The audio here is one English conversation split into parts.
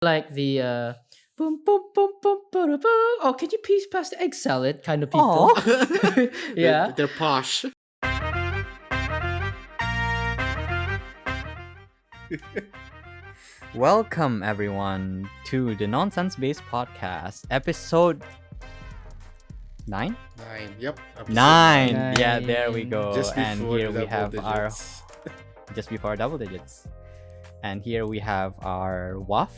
Like the boom boom boom boom boom boom. Oh, can you please pass the egg salad kind of people? Aw. Yeah. They're posh. Welcome everyone to the Nonsense Based Podcast, episode 9? 9. Yep. episode 9. Nine. Yeah, there we go. Just And before here the we have double our digits. just before double digits. And here we have our waff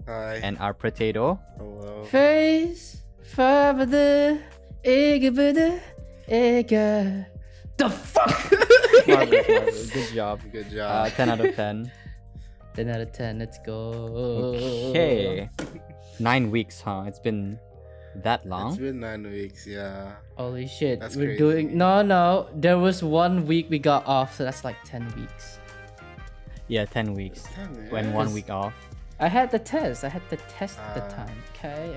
Hi. and our potato. Hello. Face further, egg the fuck. Marvelous. Good job. Good job. 10 out of 10. 10 out of 10. Let's go. Okay. 9 weeks, huh? It's been that It's long. been 9 weeks, yeah. Holy shit. That's We're crazy. doing no. There was 1 week we got off, so that's like 10 weeks. Yeah, 10 weeks. 10, When yeah. 1 week off. I had the test at the Ah. time.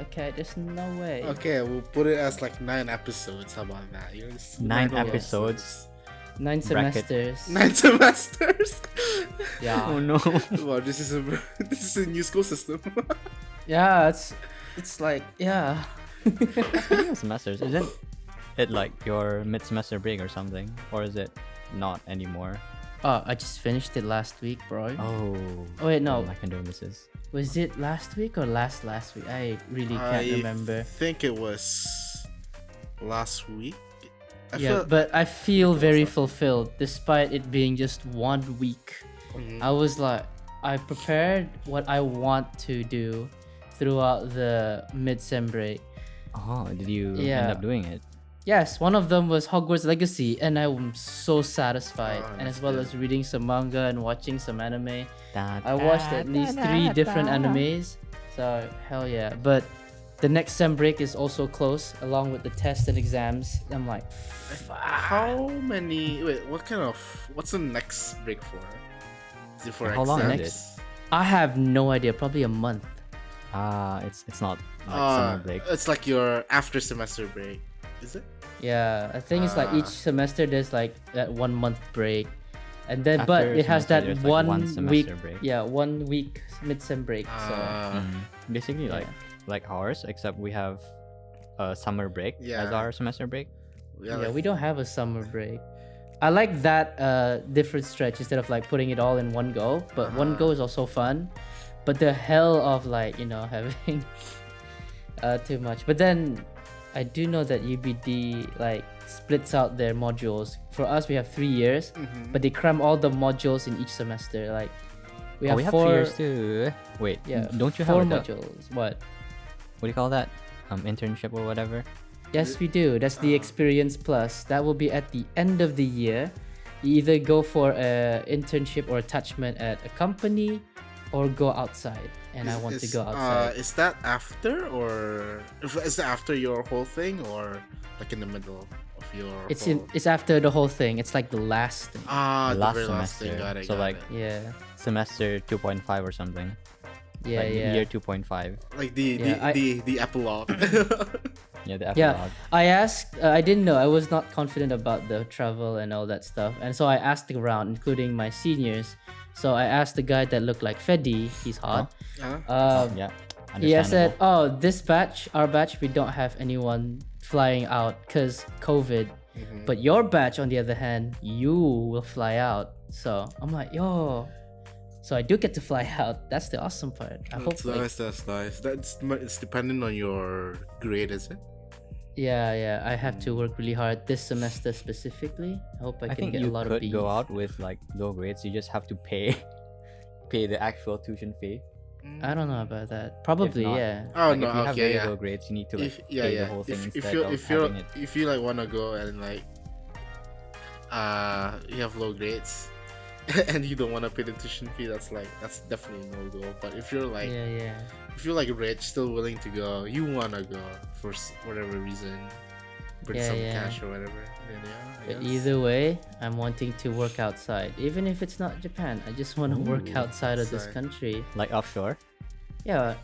Okay. There's no way. Okay, we'll put it as like 9 episodes. How about that? Nine episodes. 9 Bracket. semesters. 9 semesters. Yeah. Oh no. Wow, this is a new school system. Yeah, it's like yeah. Speaking of semesters, isn't it like your mid-semester break or something? Or is it not anymore? Oh, I just finished it last week, bro. Oh. Oh, wait, no. My condolences. Was it last week or last week? I really can't remember. I think it was last week. I Yeah, feel- but I feel very fulfilled despite it being just 1 week. Mhm. I was like, I prepared what I want to do throughout the mid-sem break. Oh, did you end Yeah. up doing it? Yes, one of them was Hogwarts Legacy, and I'm so satisfied. Oh, and as that's well good. as reading some manga and watching some anime. Da, I watched at least 3 different animes. So hell yeah. But the next sem break is also close, along with the tests and exams. I'm like, How many? Wait, what's the next break for? Is it for How long is exams? I have no idea. Probably a month. It's not like summer break. It's like your after semester break, is it? Yeah, I think it's like each Ah. semester there's like that 1 month break, and then After but it has semester, that there's, like, one semester week. break. Yeah, 1 week mid sem break. So Basically yeah. like ours, except we have a summer break as Yeah. our semester break. yeah, like- we don't have a summer break. I like that different stretch instead of like putting it all in one go. But one go is also fun. But the hell of like having too much. But then I do know that UBD like splits out their modules. For us, we have 3 years, Mhm. but they cram all the modules in each semester. Like we have we have 4 3 years too. Wait, Yeah, don't you have 4 like modules? What? what do you call that? Internship or whatever? Yes, we do. That's the Experience Plus. That will be at the end of the year. You either go for a internship or attachment at a company, or go outside. And I want to go outside. Is that after is that after your whole thing or like in the middle of your? It's after the whole thing. It's like the last thing. the last very last semester. thing. Got it. So, got like, it. Yeah, Semester 2.5 or something. yeah, Like yeah. year 2.5. Like the Yeah, the epilogue. Yeah, the Yeah, epilogue. I asked. I didn't know. I was not confident about the travel and all that stuff, and so I asked around, including my seniors. So I asked the guy that looked like Freddy. He's hot. Yeah. He has said, Understandable. "Oh, this batch, our batch, we don't have anyone flying out because COVID. Mhm. But your batch, on the other hand, you will fly out." So I'm like, "Yo." So I do get to fly out. That's the awesome part. I hope. That's Like, nice. That's nice. It's dependent on your grade, is it? yeah. I have to work really hard this semester specifically. I hope I I can think get you a lot of could B's. go out with like low grades. You just have to pay pay the actual tuition fee. I don't know about that. Probably, not- yeah. Oh Like, no, if you have okay, very yeah. low grades, you need to like If, yeah, pay yeah. the whole thing If instead you of if you having it. if you like wanna go and like you have low grades and you don't wanna pay the tuition fee, that's definitely no go. But if you're like Yeah. if you're like rich, still willing to go, you wanna go for whatever reason, bring Yeah, some yeah. cash or whatever. Then I But guess. either way, I'm wanting to work outside. Even if it's not Japan, I just want to work Ooh, outside of this outside. country. Like offshore. Yeah,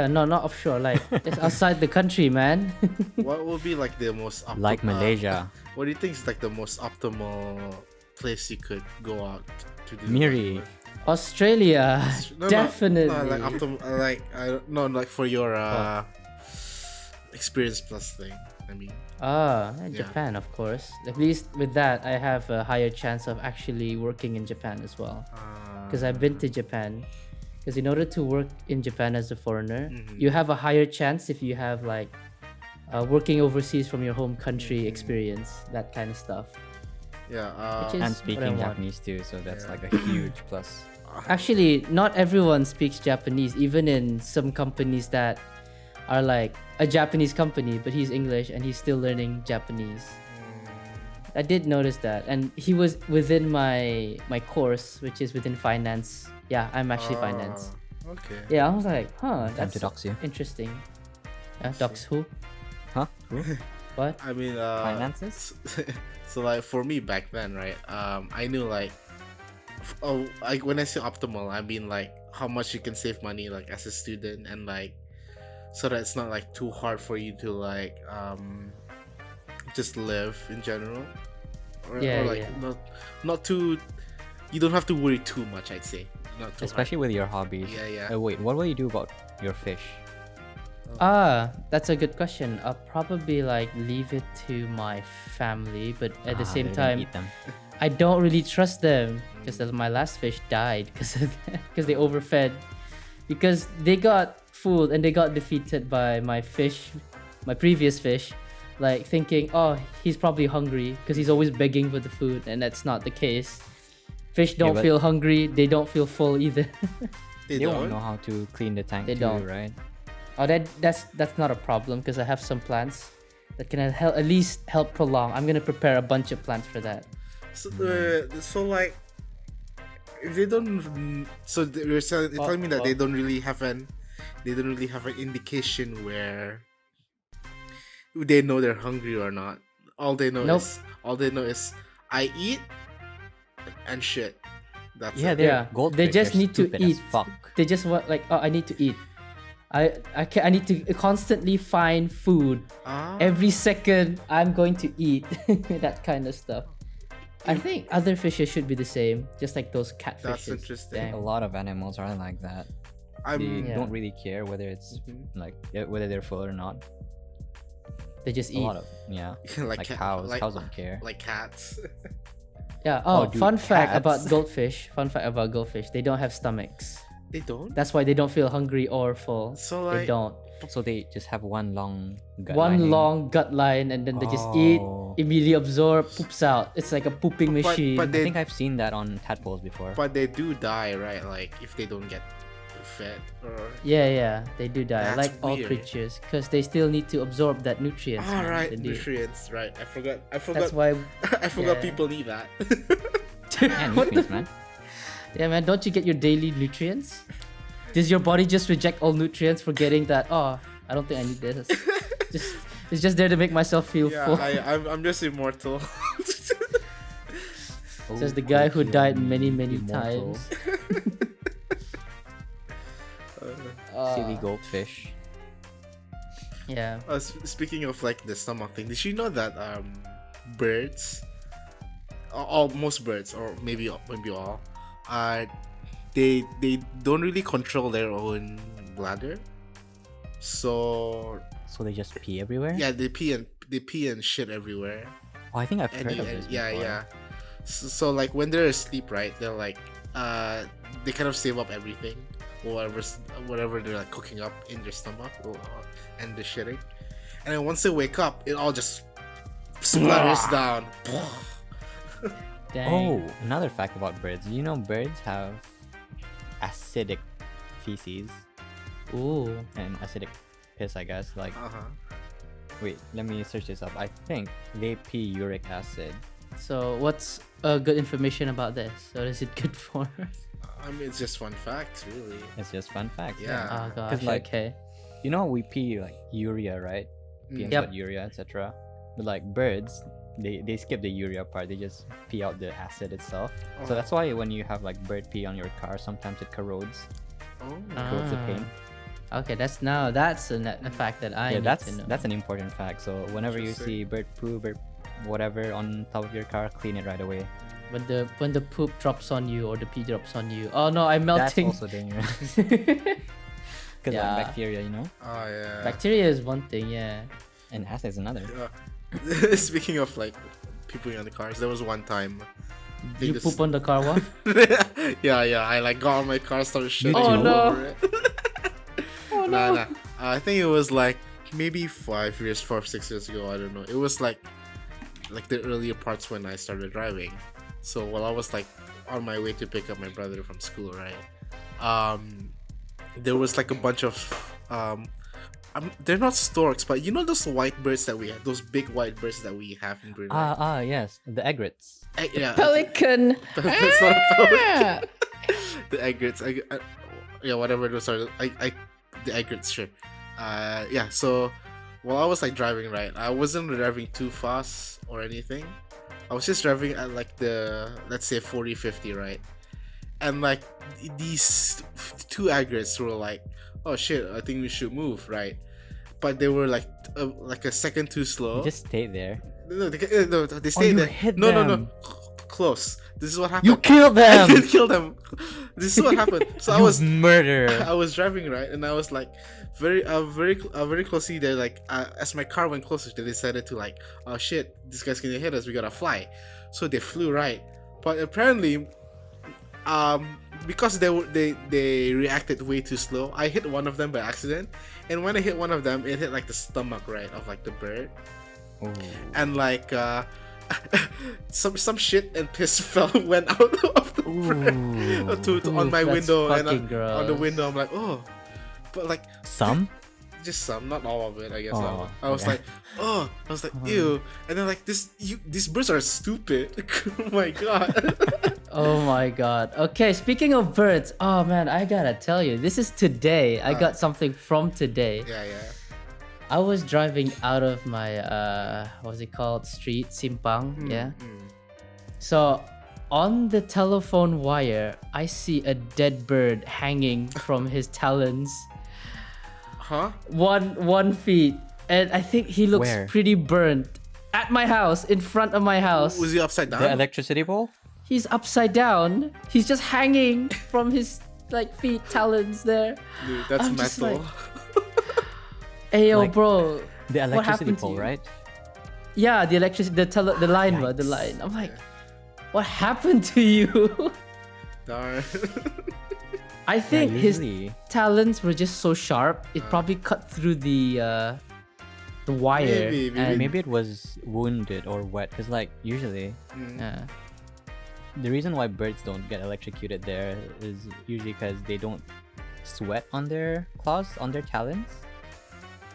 no, not offshore. Like it's outside the country, man. What would be like the most Like Malaysia. What do you think is like the most optimal place you could go out to do? Miri. Australia, No, definitely. No, like like for your experience plus thing. I mean, And Japan, of course. At least with that, I have a higher chance of actually working in Japan as well. Because I've been to Japan. Because in order to work in Japan as a foreigner, you have a higher chance if you have like working overseas from your home country experience, that kind of stuff. yeah. Which is And what I speaking want. Japanese too, so that's like a huge plus. Actually, not everyone speaks Japanese, even in some companies that are like a Japanese company, but he's English and he's still learning Japanese. I did notice that, and he was within my course, which is within finance. Yeah, I'm actually finance. Okay. Yeah, I was like, huh, Time that's to dox you. interesting. Docs who? Huh? Who? What? I mean, Finances? so like for me back then, right? I knew like, like when I say optimal, I mean like how much you can save money like as a student, and like so that it's not like too hard for you to like just live in general, or like not too. You don't have to worry too much, I'd say. Not too Especially with your hobbies. Yeah, yeah. Wait, what will you do about your fish? That's a good question. I'll probably like leave it to my family, but at the same they're gonna time, eat them. I don't really trust them because my last fish died because they overfed, because they got fooled and they got defeated by my previous fish, like thinking, oh, he's probably hungry because he's always begging for the food, and that's not the case. Fish don't feel hungry, they don't feel full either. They won't know how to clean the tank They too, don't. right? Oh, that's not a problem because I have some plants that can at least help prolong. I'm gonna prepare a bunch of plants for that. So, so like, if they don't, so you're telling me that they don't really have an indication where they know they're hungry or not. All they know is I eat and shit. That's it. they're goldfish. They just They're need to stupid as eat. Fuck. They just want like, oh, I need to eat. I need to constantly find food. Every second I'm going to eat. That kind of stuff. I think other fishes should be the same, just like those catfishes. That's interesting. A lot of animals are like that. They don't really care whether it's like whether they're full or not. They just A eat. lot of like cows. Cows don't care. Like cats. Yeah. Dude, Fun fact cats. about goldfish. They don't have stomachs. They don't. That's why they don't feel hungry or full. So They like, don't. So they just have one long gut One lining. long gut line, and then they just eat, Oh. immediately absorb, poops out. It's like a pooping machine. but I they think I've seen that on tadpoles before. but they do die, right? Like if they don't get fed or. Yeah, they do die, That's like all weird. creatures, because they still need to absorb that nutrients. All man. right, They do. nutrients. Right, I forgot. That's why. I forgot yeah. people need that. Yeah, nutrients, man. Yeah, man. Don't you get your daily nutrients? Does your body just reject all nutrients, forgetting that? Oh, I don't think I need this. It's just there to make myself feel full. I'm just immortal. Says the guy who died many Immortal. times. Silly goldfish. Yeah. Speaking of like the stomach thing, did you know that birds, most birds, or maybe all, they don't really control their own bladder. So they just pee everywhere. yeah, they pee and shit everywhere. Oh, I think I've And heard of this. yeah, before. yeah. So like when they're asleep, right? They're like they kind of save up everything, whatever they're like cooking up in their stomach and the shitting, and then once they wake up, it all just splatters down. Dang. Oh, another fact about birds. You know, birds have acidic feces Ooh. and acidic piss, I guess. Like, Uh-huh. wait, let me search this up. I think they pee uric acid. So what's good information about this? What is it good for? I mean, it's just fun facts, really. It's just fun fact. Yeah. Oh gosh. like- Okay. You know, we pee like urea, right? Pee and Yep. sweat urea, etc. But like birds, they skip the urea part. They just pee out the acid itself. So that's why when you have like bird pee on your car, sometimes it corrodes. Oh. Corrodes the paint. Okay, that's a fact that I Yeah, need that's to know. that's an important fact. So whenever you Interesting. see bird poo, bird whatever on top of your car, clean it right away. when the poop drops on you or the pee drops on you. Oh no, I'm That's melting. also dangerous. Because Yeah. like bacteria, Oh yeah. Bacteria is one thing, yeah. and acid is another. Speaking of like people on the cars, there was one time. they You just- poop on the car wash? yeah. I like got on my car, started shitting Oh, all no. over it. Nah. I think it was like maybe 5 years, 6 years ago. I don't know. It was like the earlier parts when I started driving. So while I was like on my way to pick up my brother from school, right? There was like a bunch of they're not storks, but you know those white birds that we have, those big white birds that we have in Brunei. Yes, the egrets. Yeah, Pelican. It's not a Ah! pelican. The egrets. Yeah, whatever those are. The egrets, sure. Yeah. So while I was like driving, right, I wasn't driving too fast or anything. I was just driving at like the, let's say 40, 50, right? And like these two egrets were like, oh shit, I think we should move, right? But they were like a second too slow. You just stay there. No, they stayed you there. hit No. them. Close. This is what happened. You killed I them. did kill them. This is what happened. So I You was murderer. I was driving, right, and I was like very closely there. Like as my car went closer, they decided to like, oh shit, this guy's gonna hit us. We gotta fly. So they flew right, but apparently, because they reacted way too slow, I hit one of them by accident, and when I hit one of them, it hit like the stomach, right, of like the bird, and like some shit and piss went out of the bird to on my Oof, that's window, and fucking on the gross. window I'm like, oh, but like Some? just some, not all of it, I guess. Oh, I was okay. like, ew, and then like these birds are stupid. Oh my god. Oh my god. Okay, speaking of birds, oh man, I gotta tell you, this is today. I got something from today. Yeah. I was driving out of my what's it called? Street, Simpang, yeah. So on the telephone wire, I see a dead bird hanging from his talons. Huh? 1 feet. And I think he looks Where? pretty burnt. At my house, in front of my house. Was he upside down? The electricity pole? He's upside down. He's just hanging from his like feet, talons there. Dude, that's I'm just metal. Hey yo, Like, bro. The what electricity happened to pole, you? right? Yeah, the electricity, the line, bro, the Yikes. line. I'm like, what happened to you? Darn. I think Yeah, his usually- talons were just so sharp, it probably cut through the wire. Maybe. and- Maybe it was wounded or wet. Because like usually, Yeah. the reason why birds don't get electrocuted there is usually because they don't sweat on their claws, on their talons.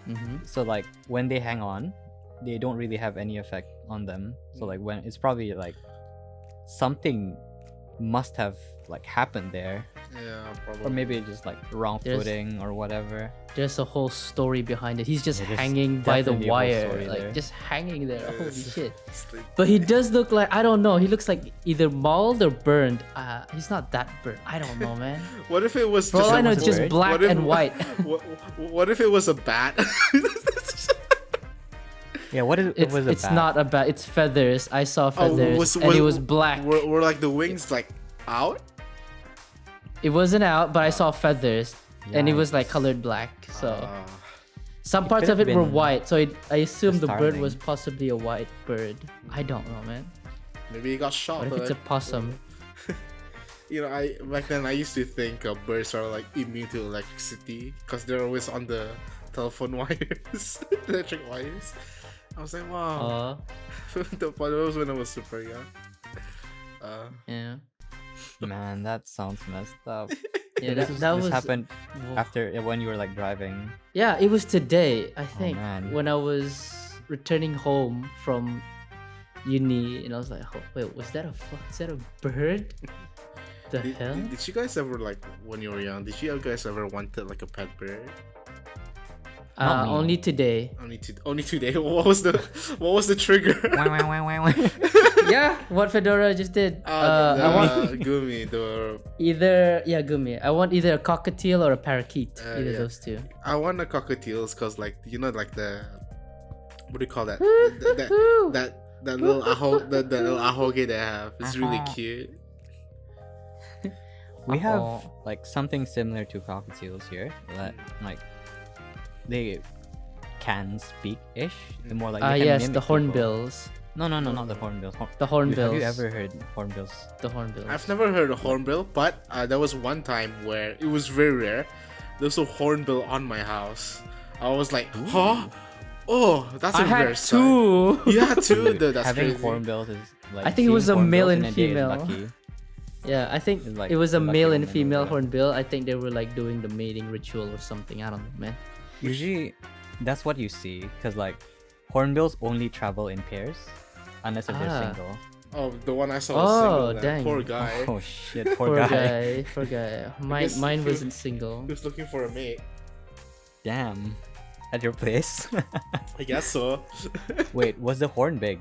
Mm-hmm. So like when they hang on, they don't really have any effect on them. So like when it's probably like something must have like happened there, Yeah, probably. or maybe just like wrong There's- footing or whatever. There's a whole story behind it. He's just Yeah, there's hanging by the definitely a whole wire, story like there. just hanging there. Holy Yes. shit! It's like- But he does look like, I don't know. He looks like either mauled or burned. He's not that burnt. I don't know, man. What if it was For all just I know, a it's just bird? black What if- and white. what if it was a bat? Yeah, what is it? It's Was a it's bat? not a bat. It's feathers. I saw feathers, and was- it was black. Were like the wings like out? It wasn't out, but I saw feathers, and it was like Yikes. colored black. So Ah. some it parts could of have it were been white. So I assumed the bird starling. was possibly a white bird. I don't know, man. Maybe he got shot. What if it's a possum? You know, I back then I used to think birds are like immune to electricity because they're always on the telephone wires, electric wires. I was like, wow. That was when I was super young. Yeah. Man, that sounds messed up. Yeah, this that this was happened Whoa. after when you were like driving. Yeah, it was today, I think, man. when I was returning home from uni, and I was like, oh, wait, was that a bird? The hell? Did you guys ever like when you were young? Did you guys ever wanted like a pet bird? Not me. Only today. Only today. What was the trigger? Wah, wah, wah, wah, wah. Yeah, what Fedora just did. I want Gumi, Gumi. I want either a cockatiel or a parakeet. Either yeah. those two. I want the cockatiels because like you know like the what do you call that? Woo-hoo-hoo. that that little the little ahoge they have. It's really Uh-huh. cute. We have Uh-oh. like something similar to cockatiels here. That like they can speak ish. More like they can Yes, mimic the people. hornbills. No, not the hornbills. The hornbills. Have you ever heard hornbills? The hornbills. I've never heard a hornbill, but there was one time where it was very rare. There was a hornbill on my house. I was like, huh? Oh, that's a I had rare sight. two. You had two? Dude, that's Having crazy. hornbills is like. I think it was seeing a male hornbills and in a day is female. lucky. Yeah, I think It's like it was a lucky male and woman female over. hornbill. I think they were like doing the mating ritual or something. I don't know, man. Usually, that's what you see, because like hornbills only travel in pairs, unless if they're Ah. single. Oh, the one I saw was Oh, single. That dang. poor guy. Oh shit, poor Poor guy. guy. Poor guy. guess Mine he- wasn't single. He was looking for a mate. Damn. At your place? I guess so. Wait, was the horn big?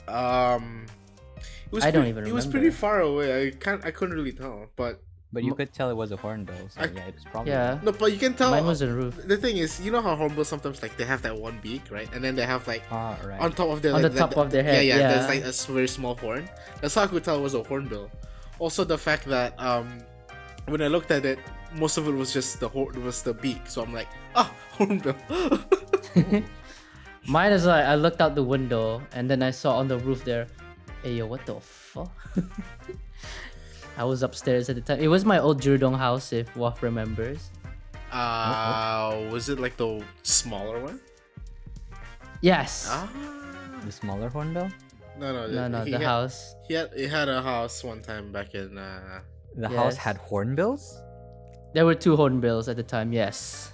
It was I don't pretty- even It was pretty remember. far away. I couldn't really tell, but But you could tell it was a hornbill. So I- yeah, it's probably. Yeah. no, but you can tell. Mine was on roof. The thing is, you know how hornbills sometimes like they have that one beak, right? And then they have like Ah, right. on top of their On like, the top of their head, Yeah, yeah. there's like a very small horn. That's how I could tell it was a hornbill. Also, the fact that when I looked at it, most of it was just the beak. So I'm like, hornbill. Mine is like I looked out the window and then I saw on the roof there. Hey yo, what the fuck? I was upstairs at the time. It was my old Jurdong house, if Waf remembers. Was it like the smaller one? Yes. The smaller hornbill? No, No, the house. He had a house one time back in. The house Yes. had hornbills? There were two hornbills at the time. Yes.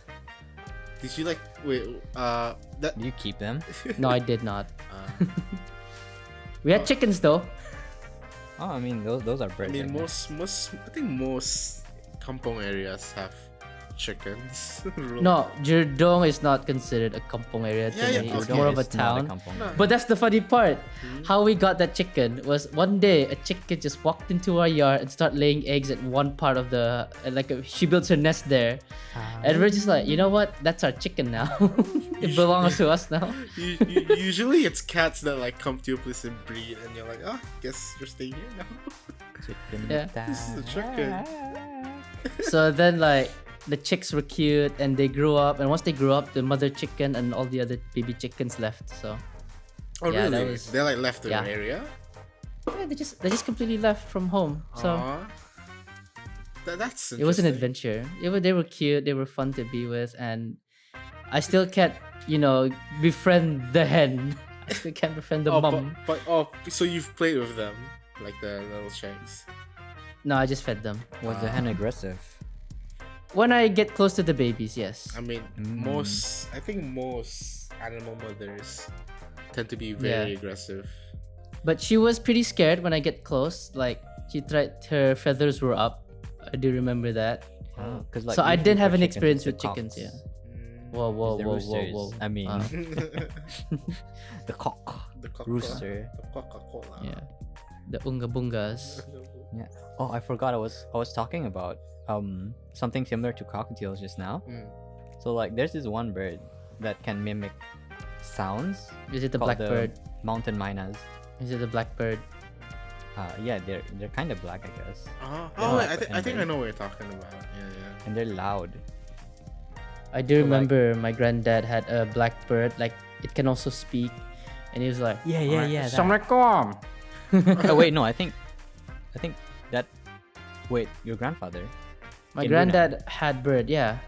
Did you like wait? That. Do you keep them? No, I did not. Uh, We had chickens though. Oh, I mean those are I birds. mean, guess. I think most kampong areas have chickens. No, Jurdong is not considered a kampong area to Yeah, me. yeah, It's okay. more of a It's not town. kampong. No. But that's the funny part. How we got that chicken was one day a chicken just walked into our yard and started laying eggs at one part of the she builds her nest there, and we're just like, you know what? That's our chicken now. It belongs to us now. Usually it's cats that like come to your place and breed, and you're like, guess you're staying here now. Chicken Yeah. This is a chicken. So then like the chicks were cute and they grew up, and once they grew up, the mother chicken and all the other baby chickens left. So Oh Yeah, that really? was- They like left the yeah. area. yeah, they just completely left from home. So Aw. That's it was an interesting. adventure. They were cute. They were fun to be with, and I still can't, befriend the hen. I still can't befriend the mom. So you've played with them, like the little chicks. No, I just fed them. Was the hen aggressive? When I get close to the babies, yes. I mean, I think most animal mothers tend to be very aggressive. But she was pretty scared when I get close. Like her feathers were up. I do remember that. Oh, 'cause, like, So I usually didn't have for an chickens, experience it's the with chickens. cocks. Yeah. Mm. Whoa, whoa, The whoa, whoa, roosters. whoa. I mean, the cock. The Coca- Rooster. The Coca-Cola. Yeah. The unga bungas. Yeah. Oh, I forgot. I was talking about something similar to cockatiels just now. Mm. So like, there's this one bird that can mimic sounds. Is it the called blackbird? Mountain mynas. Is it the blackbird? Yeah, they're kind of black, I guess, Oh, wait, like I think I embers. know what you're talking about. Yeah. and they're loud. I do So, like- remember my granddad had a blackbird. Like it can also speak, and he was like, Yeah. that. "Assalamualaikum." Oh wait, no, I think that. Wait, your grandfather? My In granddad had bird. Yeah.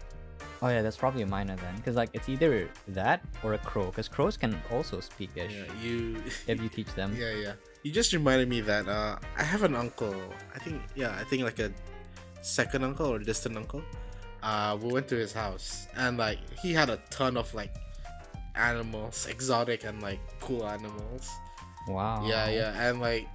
Oh yeah, that's probably a myna then, because like it's either that or a crow, because crows can also speak ish You. if you teach them. Yeah. You just reminded me that I have an uncle. I think like a second uncle or distant uncle. We went to his house and like he had a ton of like animals, exotic and like cool animals. Wow. Yeah, and like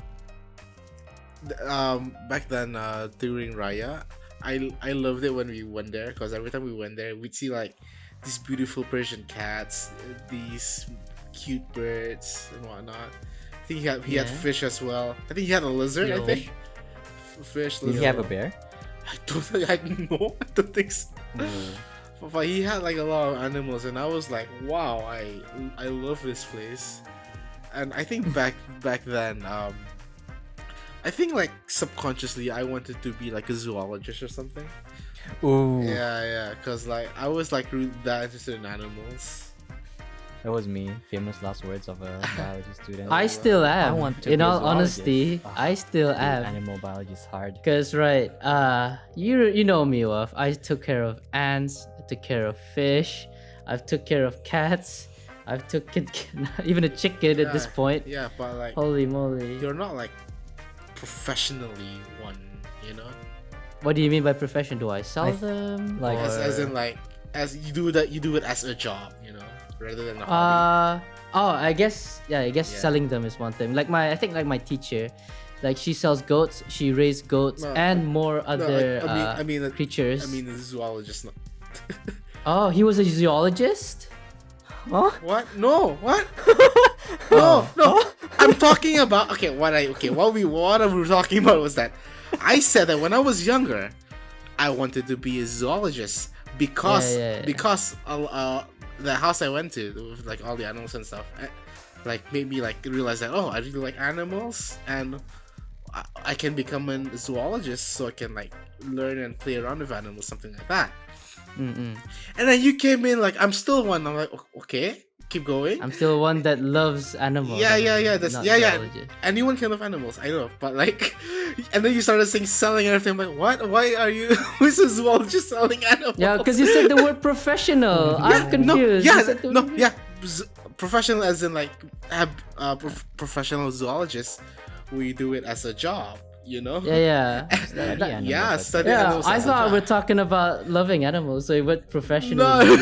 back then during Raya, I loved it when we went there because every time we went there, we'd see like these beautiful Persian cats, these cute birds and whatnot. I think he had Yeah. fish as well. I think he had a lizard. I Yo. think fish. Did he lizard. have a bear? I don't think so. But he had like a lot of animals, and I was like, wow, I love this place. and I think back then, I think like subconsciously I wanted to be like a zoologist or something. Ooh, Yeah, cause like I was like that interested in animals. that was me. Famous last words of a biology student. I still am. I want to In be a all zoologist. honesty, Ah, I still Dude, am. animal biology is hard. Cause right, you know me, Wolf. I took care of ants. I took care of fish. I've took care of cats. I've took even a chicken at this Yeah, point. Yeah, but like Holy moly! you're not like professionally one, you know. What do you mean by profession? Do I sell I them? like- As in like as you do it as a job, you know, rather than a hobby. I guess Yeah. selling them is one thing. Like I think like my teacher, like she sells goats. She raised goats No, and more other I mean, creatures. I mean, a zoologist. No. Oh, he was a zoologist. Huh? What? No. What? Oh. No. I'm talking about what we were talking about was that I said that when I was younger, I wanted to be a zoologist because Yeah. the house I went to with like all the animals and stuff, like made me like realize that I really like animals and I can become a zoologist so I can like learn and play around with animals, something like that. Mm-mm. And then you came in like I'm still one. I'm like okay, keep going. I'm still one that loves animals. Yeah. I'm That's not yeah. zoologist. Anyone can love animals, I know, but like, and then you started saying selling and everything. I'm like, what? Why are you? Who's a zoologist selling animals? Yeah, because you said the word professional. I'm confused. You said the word- Professional as in like professional zoologist. We do it as a job, you know. Yeah. Study animals, Yeah, that's study it. Yeah, animals I as a thought job. we're talking about loving animals, so what professional? No,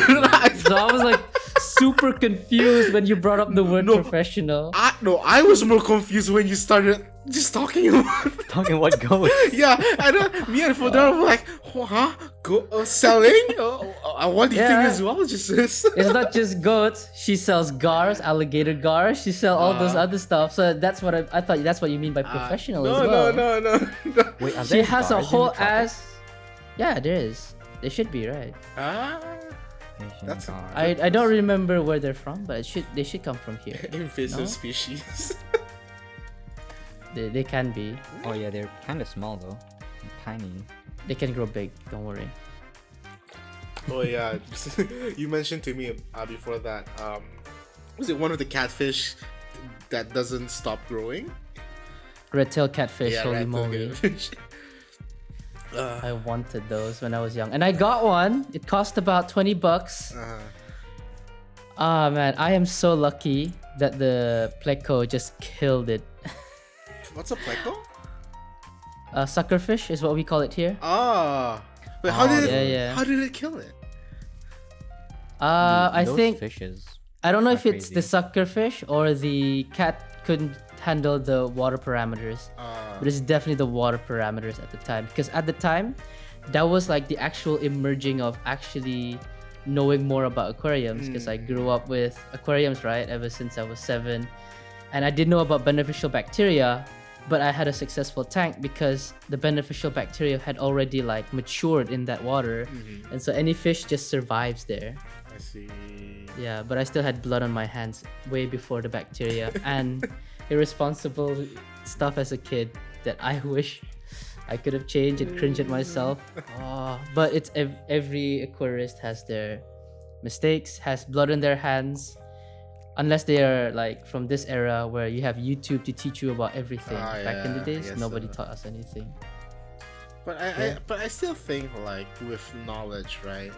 So I was like super confused when you brought up the word No. professional. I was more confused when you started just talking about. Talking what goes. Yeah, and me and Fodor were like, huh? Selling? What do you think Yeah. a zoologist is? It's not just goats. She sells gars, alligator gars. She sells all those other stuff. So that's what I thought. That's what you mean by professional as well. No. Wait, are She there has a guards in whole the tropics? ass. Yeah, there is. They should be right. Ah, Asian That's- guards. I don't remember where they're from, but they should come from here. invasive No? species. They can be. Oh yeah, they're kind of small though. Tiny. They can grow big. Don't worry. Oh yeah, you mentioned to me before that. Was it one of the catfish that doesn't stop growing? Red-tailed catfish. Yeah, Holy red-tailed moly! catfish. I wanted those when I was young, and I got one. It cost about $20. Ah man, I am so lucky that the pleco just killed it. What's a pleco? Suckerfish is what we call it here. Ah, wait, how did it? yeah. How did it kill it? I Those think fishes. I don't know are if it's the crazy. suckerfish or the cat couldn't handle the water parameters. But it's definitely the water parameters at the time, because at the time that was like the actual emerging of actually knowing more about aquariums, because I grew up with aquariums, right, ever since I was 7, and I didn't know about beneficial bacteria, but I had a successful tank because the beneficial bacteria had already like matured in that water, and so any fish just survives there. I see. Yeah, but I still had blood on my hands way before the bacteria and irresponsible stuff as a kid that I wish I could have changed and cringe at myself. Oh, but it's every aquarist has their mistakes, has blood on their hands, unless they are like from this era where you have YouTube to teach you about everything. Back in the Yeah, days, yes, nobody taught us anything. But I still think like with knowledge, right?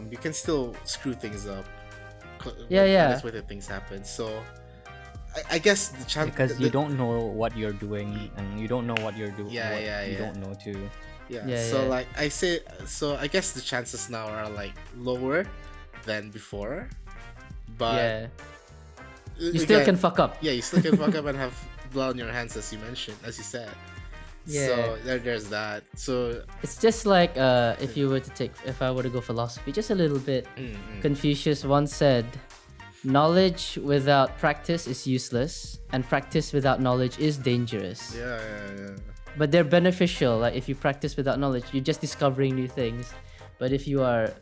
You can still screw things up. Yeah. That's where the things happen. So I guess the chance Because you don't know what you're doing, and you don't know what you're doing. Yeah, yeah, You yeah. don't know too. Yeah. Yeah, So yeah. like I say, so I guess the chances now are like lower than before. But Yeah, you still again, can fuck up. Yeah, you still can fuck up and have blood on your hands, as you mentioned, as you said. Yeah. So there's that. So It's just like if I were to go philosophy, just a little bit. Confucius once said, "Knowledge without practice is useless, and practice without knowledge is dangerous." yeah. But they're beneficial. Like if you practice without knowledge, you're just discovering new things. But if you are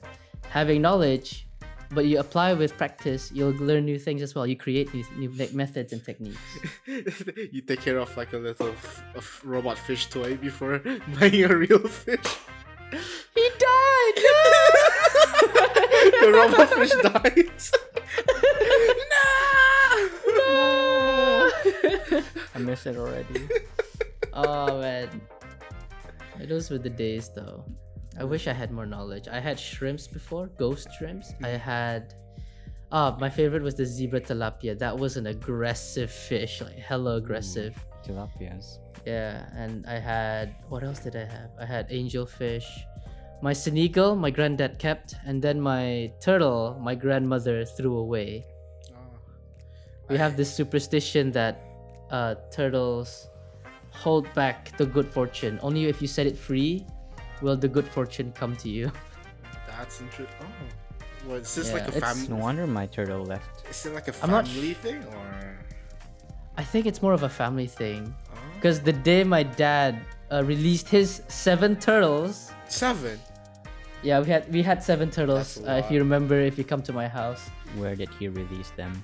having knowledge, but you apply with practice, you'll learn new things as well. You create new methods and techniques. You take care of like a little robot fish toy before buying a real fish. He died. The robot fish dies. I miss it already. Oh man, those were the days though. I wish I had more knowledge. I had shrimps before, ghost shrimps. I had, my favorite was the zebra tilapia. That was an aggressive fish, like hella aggressive. Tilapias. Yeah, and I had, what else did I have? I had angelfish. My sneagle, my granddad kept, and then my turtle, my grandmother threw away. We have this superstition that turtles hold back the good fortune. Only if you set it free will the good fortune come to you. That's interesting. Oh, well, is this Yeah, like a it's- family? No wonder my turtle left. Is it like a I'm not family thing or? I think it's more of a family thing. Oh. Because the day my dad released his 7 turtles, 7. yeah, we had 7 turtles. That's a If lot. you remember, if you come to my house, Where did he release them?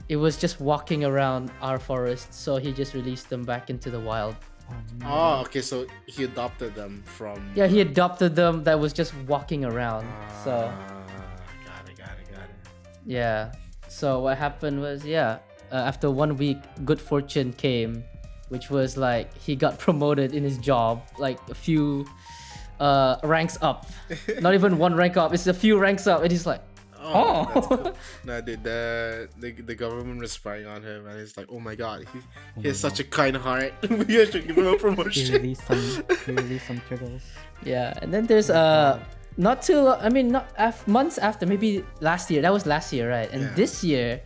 it was just walking around our forest, so he just released them back into the wild. Oh, okay. So he adopted them from. Yeah, he adopted them. That was just walking around. So Got it. yeah. So what happened was, after 1 week, good fortune came, which was like he got promoted in his job, like a few ranks up. Not even one rank up. It's a few ranks up, and he's like, Oh, that's cool. No, dude, the government was spying on him, and it's like, oh my god, he has such a kind heart. We should give him a He promotion. released some. He released some turtles. yeah. And then there's not too long. I mean, not months after, maybe last year. That was last year, right? And Yeah. this year,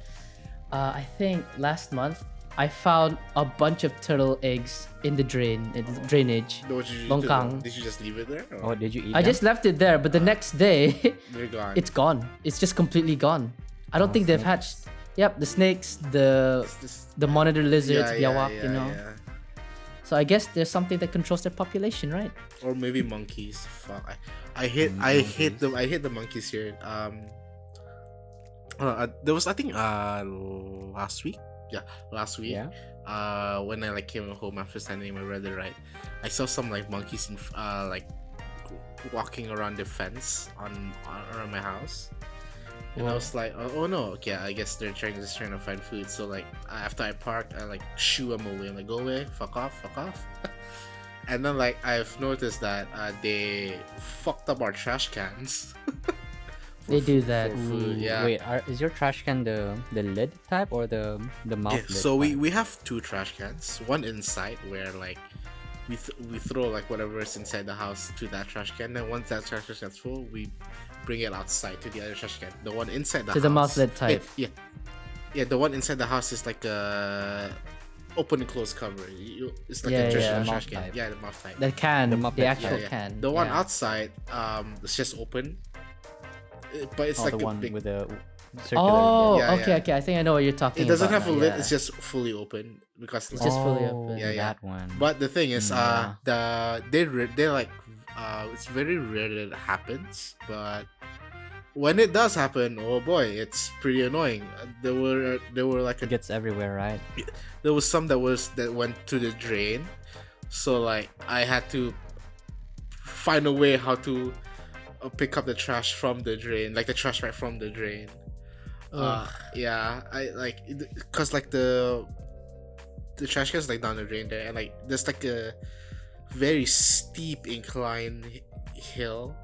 I think last month, I found a bunch of turtle eggs in the drainage. What did you do? Longkang. Did you just leave it there? Oh, did you eat I them? just left it there, but the next day, They're gone. it's gone. It's just completely gone. I don't think they've hatched. Yep, the snakes, the monitor lizards, biawak, you know. Yeah. So I guess there's something that controls their population, right? Or maybe monkeys. Fuck. I hate the monkeys here. There was, I think, last week. Yeah, last week. Yeah. When I like came home after sending my brother, right, I saw some like monkeys in like walking around the fence around my house, and I was like, oh no, okay, I guess they're trying to find food. So like after I parked, I like shoo them away. I'm like, go away, fuck off. And then like I've noticed that they fucked up our trash cans. They do that. For food, yeah. Wait, is your trash can the lid type or the mouth Yeah, lid? so type? we have 2 trash cans. One inside where like we throw like whatever is inside the house to that trash can. Then once that trash can's full, we bring it outside to the other trash can. The one inside the To house. the mouth lid type. Yeah. The one inside the house is like a open and close cover. It's like Yeah, a traditional yeah. trash Mouth can. type. Yeah, the mouth type. The can, The the, Muppet, actual Yeah. can. The one yeah. outside, it's just open. But it's Oh, like the a one big. with the circular. Oh, Yeah, okay, yeah. okay. I think I know what you're talking It about. doesn't have a now, lid. yeah. It's just fully open because It's just fully open. Yeah, yeah. That one. But the thing is, Yeah. they're like, it's very rare that it happens. But when it does happen, oh boy, it's pretty annoying. There were like It gets everywhere, right? there was some that went to the drain, so like I had to find a way how to pick up the trash from the drain, like the trash bag from the drain. Yeah, I like cause like the trash can is like down the drain there, and like there's like a very steep incline hill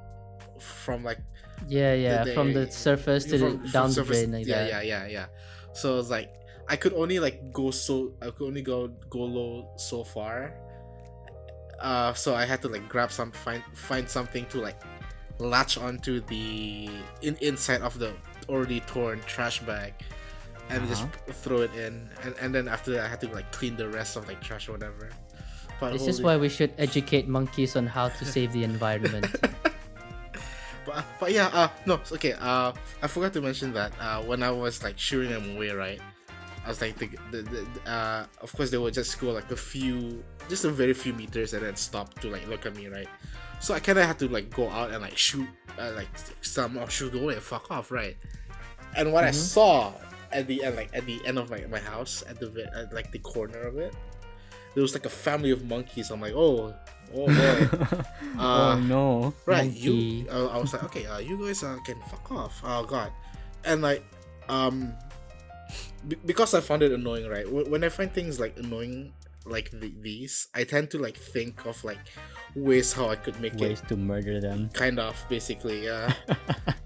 from like Yeah, the- from the surface to from down the surface- drain like that. yeah. So it's like I could only go low so far. So I had to like grab find something to like latch onto the inside of the already torn trash bag and just throw it in, and then after that I had to like clean the rest of like trash or whatever. But This is why we should educate monkeys on how to save the environment. But yeah, no, okay. I forgot to mention that when I was like shooing them away, right? I was like, of course they would just go like just a very few meters and then stop to like look at me, right? So I kind of had to like go out and like shoot, like some shoot away and fuck off, right? And what I saw at the end of my house, at like the corner of it, there was like a family of monkeys. I'm like, oh boy. Oh no. Right, Monkey. I was like, okay, you guys can fuck off. Oh god. And like, because I found it annoying, right? When I find things like annoying, like these, I tend to like think of like ways how I could make Ways it to murder them. kind of, basically, yeah.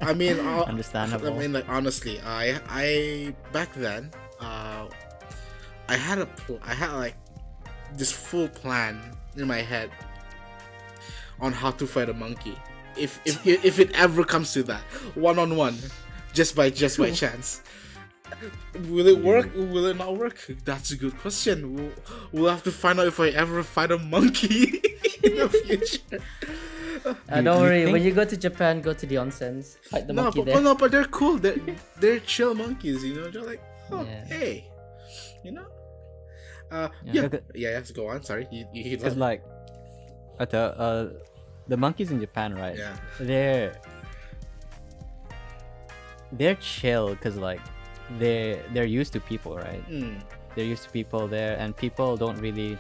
I mean, Understandable. I mean, like, honestly, I back then, I had like this full plan in my head on how to fight a monkey. If it ever comes to that, one-on-one, just by chance. Will it work? Will it not work? That's a good question. We'll have to find out if I ever fight a monkey in the future. Don't worry. When you go to Japan, go to the onsens. Fight the monkey there. But they're cool. They're chill monkeys. You know, they're like, oh, Yeah. hey, you know. Yeah. Yes, go on. Sorry, you Because like, the monkeys in Japan, right? yeah. They're chill because like they're used to people, right? Mm. They're used to people there, and people don't really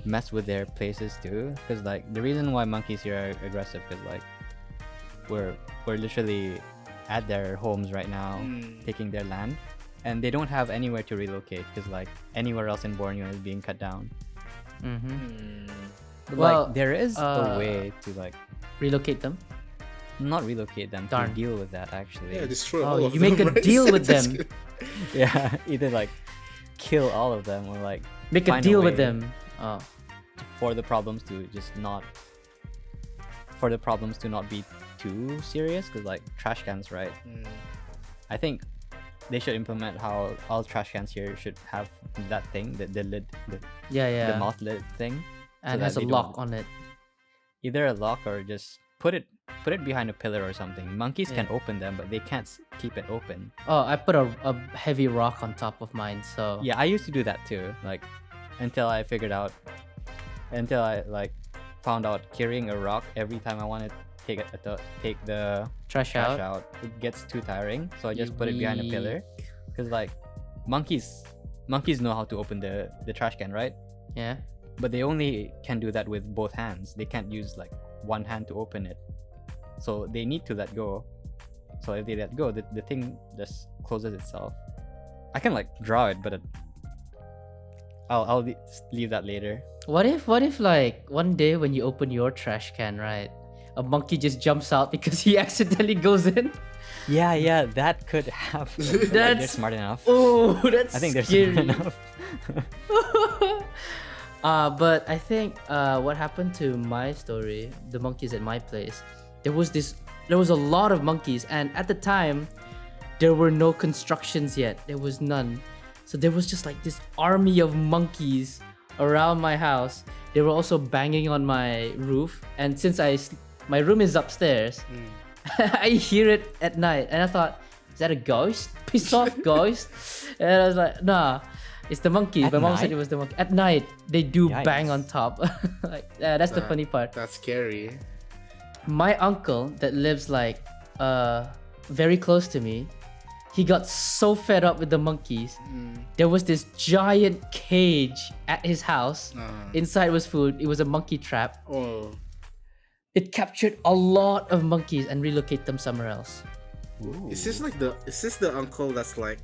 mess with their places too. Because like the reason why monkeys here are aggressive is like we're literally at their homes right now, taking their land, and they don't have anywhere to relocate because like anywhere else in Borneo is being cut down. But, Well, like there is a way to like relocate them. not relocate them, to Darn. deal with that actually. Yeah, destroy Oh, all of you them. make a right? deal with Just them. kidding. Yeah, either like kill all of them or like Make a find deal with way them. Oh. for the problems to not be too serious, because like trash cans, right? I think they should implement how all trash cans here should have that thing, the lid, Yeah. the mouth lid thing, And so has that a they lock don't- on it. either a lock or just put it behind a pillar or something. Monkeys can open them, but they can't keep it open. Oh, I put a heavy rock on top of mine, so Yeah, I used to do that too. Like until I like found out carrying a rock every time I want to take the trash trash out. out, it gets too tiring. So I just put it behind a pillar, because like monkeys know how to open the trash can, right? Yeah. But they only can do that with both hands. They can't use like one hand to open it. So they need to let go. So if they let go, the thing just closes itself. I can like draw it, but I'll leave that later. What if like one day when you open your trash can, right, a monkey just jumps out because he accidentally goes in? Yeah, that could happen. But, like, they're That's- smart enough. Oh, that's I think they're scary. smart enough. But I think what happened to my story, the monkeys at my place, there was a lot of monkeys, and at the time there were no constructions yet. There was none. So there was just like this army of monkeys around my house. They were also banging on my roof, and since my room is upstairs, I hear it at night, and I thought, is that a ghost? Piss off, ghost. And I was like, nah, it's the monkeys. At My mom said night? it was the monkey. At night, they do bang Yikes. on top. Like, that's the funny part. That's scary. My uncle that lives like very close to me, he got so fed up with the monkeys. There was this giant cage at his house. Inside was food. It was a monkey trap. Oh, It captured a lot of monkeys and relocate them somewhere else. is this the uncle that's like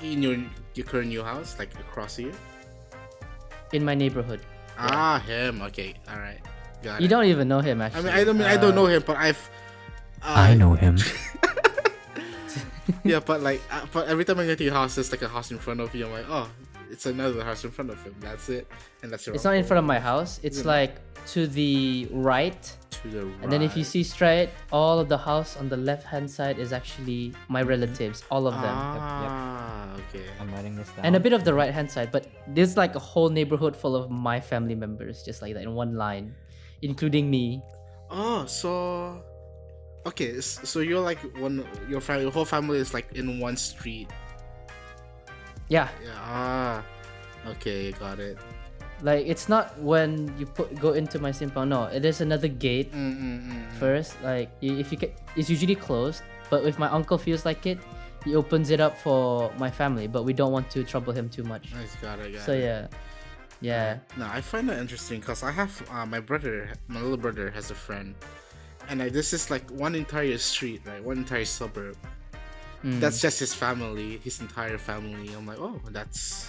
in your current new house, like across you? In my neighborhood. Him. Okay, all right, got You it. don't even know him I actually. mean, I don't know him, but I know him. Yeah, but like, but every time I get to your house, there's like a house in front of you. I'm like, oh, it's another house in front of him. That's it, and that's your. It's not in uncle. front of my house. It's like to the right. To the right. And then if you see straight, all of the house on the left hand side is actually my relatives, all of them. Okay. I'm writing this down. And a bit of the right hand side, but there's like a whole neighborhood full of my family members, just like that in one line, including me. Oh, so okay, so you're like your whole family is like in one street. Yeah, Yeah. Okay, got it. like it's not when you go into my simpang. No, it is another gate first. Like if you can, it's usually closed. But if my uncle feels like it, he opens it up for my family. But we don't want to trouble him too much. Nice, got it. So yeah. No, I find that interesting because I have my little brother has a friend, and this is like one entire street, right? One entire suburb. That's just his family, his entire family. I'm like, oh, that's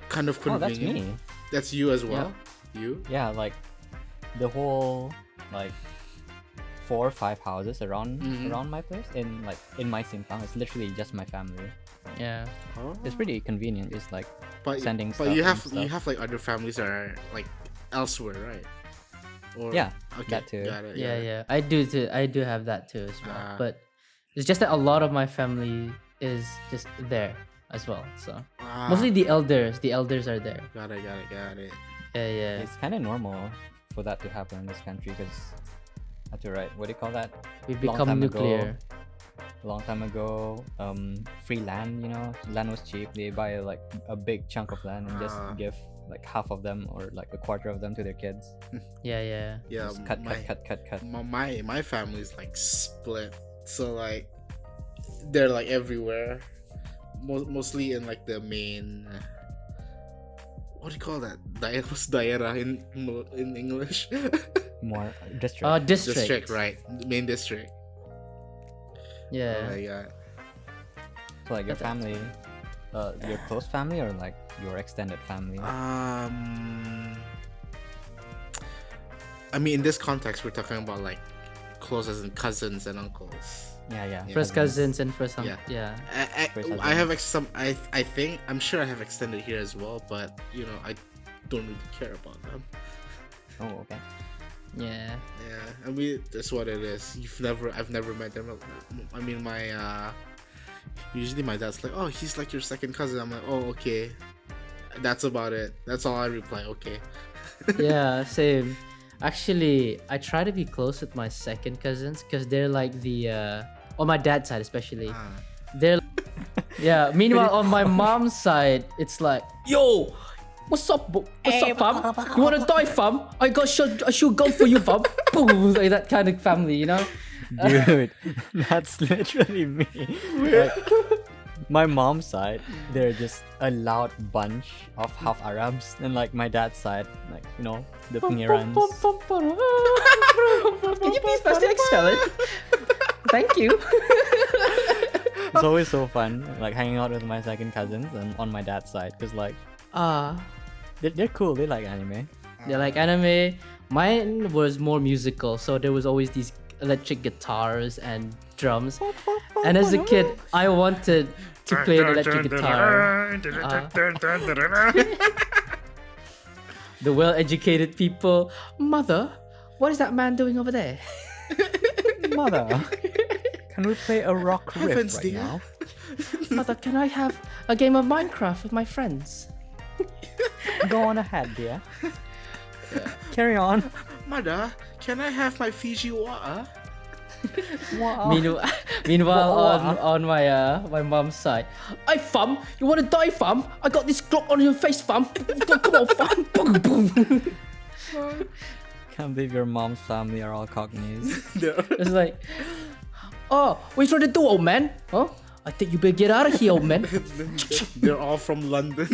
kind of Oh, that's convenient. me. That's you as well. You? Yeah, like the whole like 4 or 5 houses around my place in my simpang. It's literally just my family. Yeah. Oh. It's pretty convenient. It's like sending but stuff. you and have stuff. like other families that are like elsewhere, right? Or Yeah, okay, that too. got it, Yeah. I do too. I do have that too as well. Ah. But it's just that a lot of my family is just there as well. So mostly the elders. The elders are there. Got it. Yeah. It's kind of normal for that to happen in this country because that's right. What do you call that? We Long become time nuclear. A long time ago, free land. Land was cheap. They buy like a big chunk of land and just give like half of them or like a quarter of them to their kids. Yeah. Yeah, Just cut. my family's like split, so like they're like everywhere, mostly in like the main, what do you call that, what's daerah in English? More district. District. Right, main district. Yeah. Oh my god. So like your family, your close family or like your extended family. I mean, in this context, we're talking about like close as in cousins and uncles. Yeah. First cousins and first Yeah. First I have I think I'm sure I have extended here as well, but I don't really care about them. Oh, okay. Yeah. I mean, that's what it is. I've never met them. I mean, usually my dad's like, oh, he's like your second cousin. I'm like, oh, okay. That's about it. That's all I reply. Okay. Yeah, same. Actually, I try to be close with my second cousins because they're like the on my dad's side especially. They're yeah. Meanwhile, on my mom's side, it's like, yo, what's up, fam? You wanna die, fam? I got a shoe gun for you, fam. Boom, like that kind of family, Dude, that's literally me. Like, my mom's side, they're just a loud bunch of half Arabs, and like my dad's side, like the Pingirans. Can you please pass the Excel? Thank you. It's always so fun, like hanging out with my second cousins and on my dad's side, cause like they're cool. They like anime. They like anime. Mine was more musical, so there was always these electric guitars and drums. And as a kid, I wanted to play an electric guitar. The well-educated people. Mother, what is that man doing over there? Mother, can we play a rock riff Heavens, right dear. now? Mother, can I have a game of Minecraft with my friends? Go on ahead, dear. Carry on. Mother, can I have my Fiji water? Meanwhile, on my mom's side, hey fam, you wanna die, fam? I got this Glock on your face, fam. Come on, fam. Boom, boom. Can't believe your mom's family are all Cockneys. It's like, oh, what you trying to do, old man? Huh? I think you better get out of here, old man. They're all from London.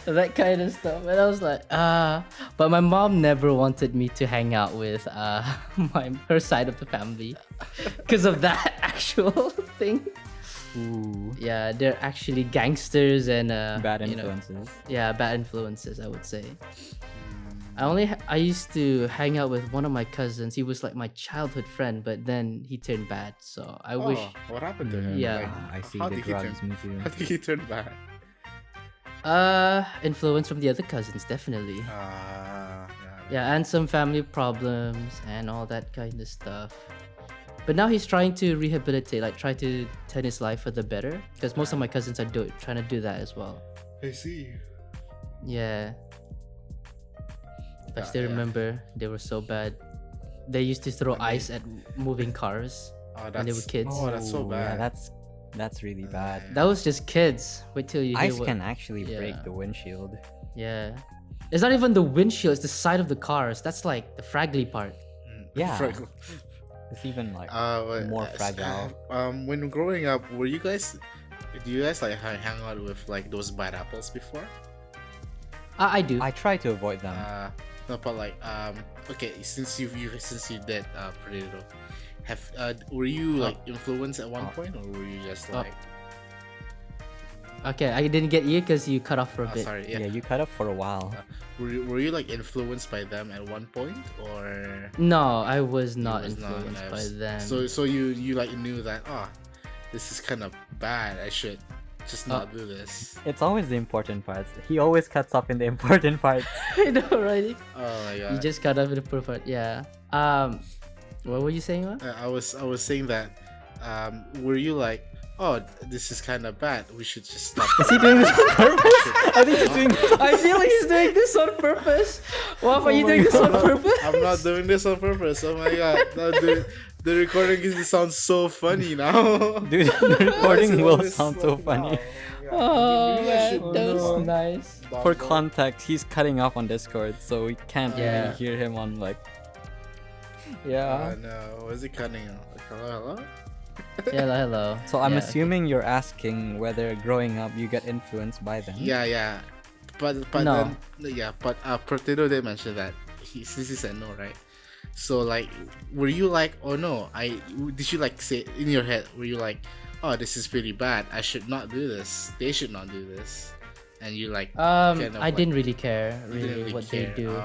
That kind of stuff. And I was like, but my mom never wanted me to hang out with her side of the family because of that actual thing. Ooh. Yeah, they're actually gangsters and Bad influences. bad influences, I would say. I used to hang out with one of my cousins. He was like my childhood friend, but then he turned bad. So I wish. What happened to him? Yeah. I see how the did he drugs, turn- me too. How did he turn bad? Influence from the other cousins, definitely. Yeah, and some family problems and all that kind of stuff. But now he's trying to rehabilitate, like try to turn his life for the better. Because most of my cousins are trying to do that as well. I see. Yeah. I still Yeah. remember they were so bad. They used to throw ice at moving cars. Oh, when they were kids. Oh, that's so Yeah, bad. that's really bad. That was just kids. Wait till you hear Ice what. can actually break yeah. the windshield. Yeah. It's not even the windshield, it's the side of the cars. That's like the fraggly part. Yeah. Fragile. It's even like But, more fragile. When growing up, do you guys like hang out with like those bad apples before? I do. I try to avoid them. No, but like okay, since you did Protato, were you like influenced at one point, or were you just like Okay, I didn't get you because you cut off for a bit. sorry, yeah. yeah. You cut up for a while. Were you like influenced by them at one point, or No, I was you not was not? influenced by them. So you like knew that this is kind of bad. I should just not do this. It's always the important parts. He always cuts up in the important part. I know, right? Oh my god. You just cut off the poor part. Yeah. What were you saying, man? I was saying that were you like, oh, this is kind of bad, we should just stop. Is he doing this on purpose? I think he's doing. I feel like he's doing this on purpose. What are you my doing this on I'm not- purpose? I'm not doing this on purpose. Oh my god. No, dude, the recording sounds so funny now. Dude, the recording Why will is it sound always so funny. Oh You guys man, should that know. was nice. For context, he's cutting off on Discord, so we can't Yeah. really hear him on like. Yeah. No, was it cutting out? Like, hello? Yeah, hello. So I'm Yeah. assuming you're asking whether growing up you get influenced by them. Yeah. But No. then yeah, but Protato did mention that he said no, right? So like, were you like, oh no, did you like say in your head, were you like, oh, this is pretty bad, I should not do this, they should not do this, and you like kind of I like- didn't really care you didn't really what they care. do.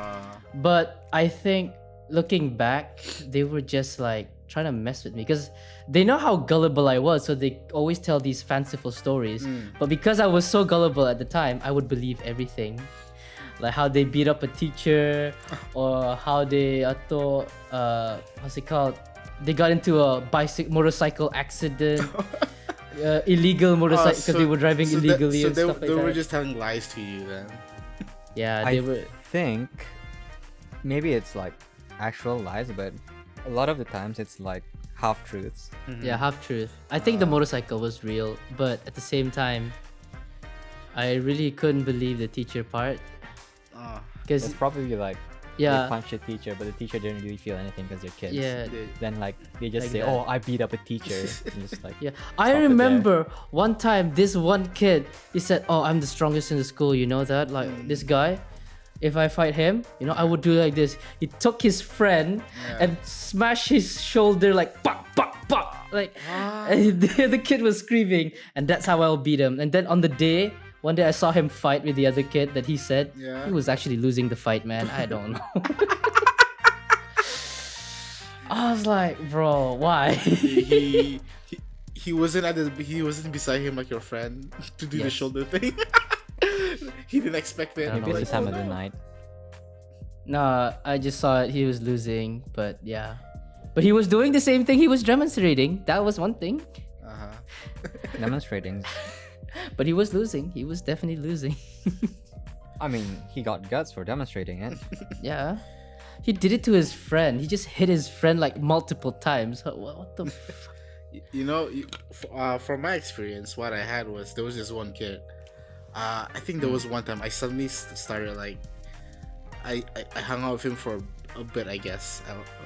But I think looking back, they were just like trying to mess with me because they know how gullible I was, so they always tell these fanciful stories. But because I was so gullible at the time, I would believe everything. Like how they beat up a teacher, or how they what's it called? They got into a motorcycle accident, illegal motorcycle because they were driving illegally and stuff like they that. were just telling lies to you then. Yeah, I they were. think maybe it's like actual lies, but a lot of the times it's like half truths. Yeah, half truth. I think the motorcycle was real, but at the same time, I really couldn't believe the teacher part It's because probably like yeah, they punched a teacher, but the teacher didn't really feel anything because they're kids. yeah, Then like they just Like say, that. "Oh, I beat up a teacher." And just like yeah. stop I it there. remember one time this one kid he said, "Oh, I'm the strongest in the school." You know that? Like this guy. If I fight him, I would do like this. He took his friend and smashed his shoulder like pop, pop, pop. Like and the kid was screaming, and that's how I'll beat him. And then on the day, one day I saw him fight with the other kid that he said Yeah. he was actually losing the fight, man. I don't know. I was like, bro, why? he wasn't he wasn't beside him like your friend to do the Yes. shoulder thing. He didn't expect it. I don't maybe know it's the what time of the night. No, I just saw it. He was losing, but yeah. But he was doing the same thing he was demonstrating. That was one thing. Demonstrating. But he was losing. He was definitely losing. I mean, he got guts for demonstrating it. Yeah. He did it to his friend. He just hit his friend like multiple times. What the fuck? From my experience, what I had was there was this one kid. I think there was one time I suddenly started like, I hung out with him for a bit, I guess.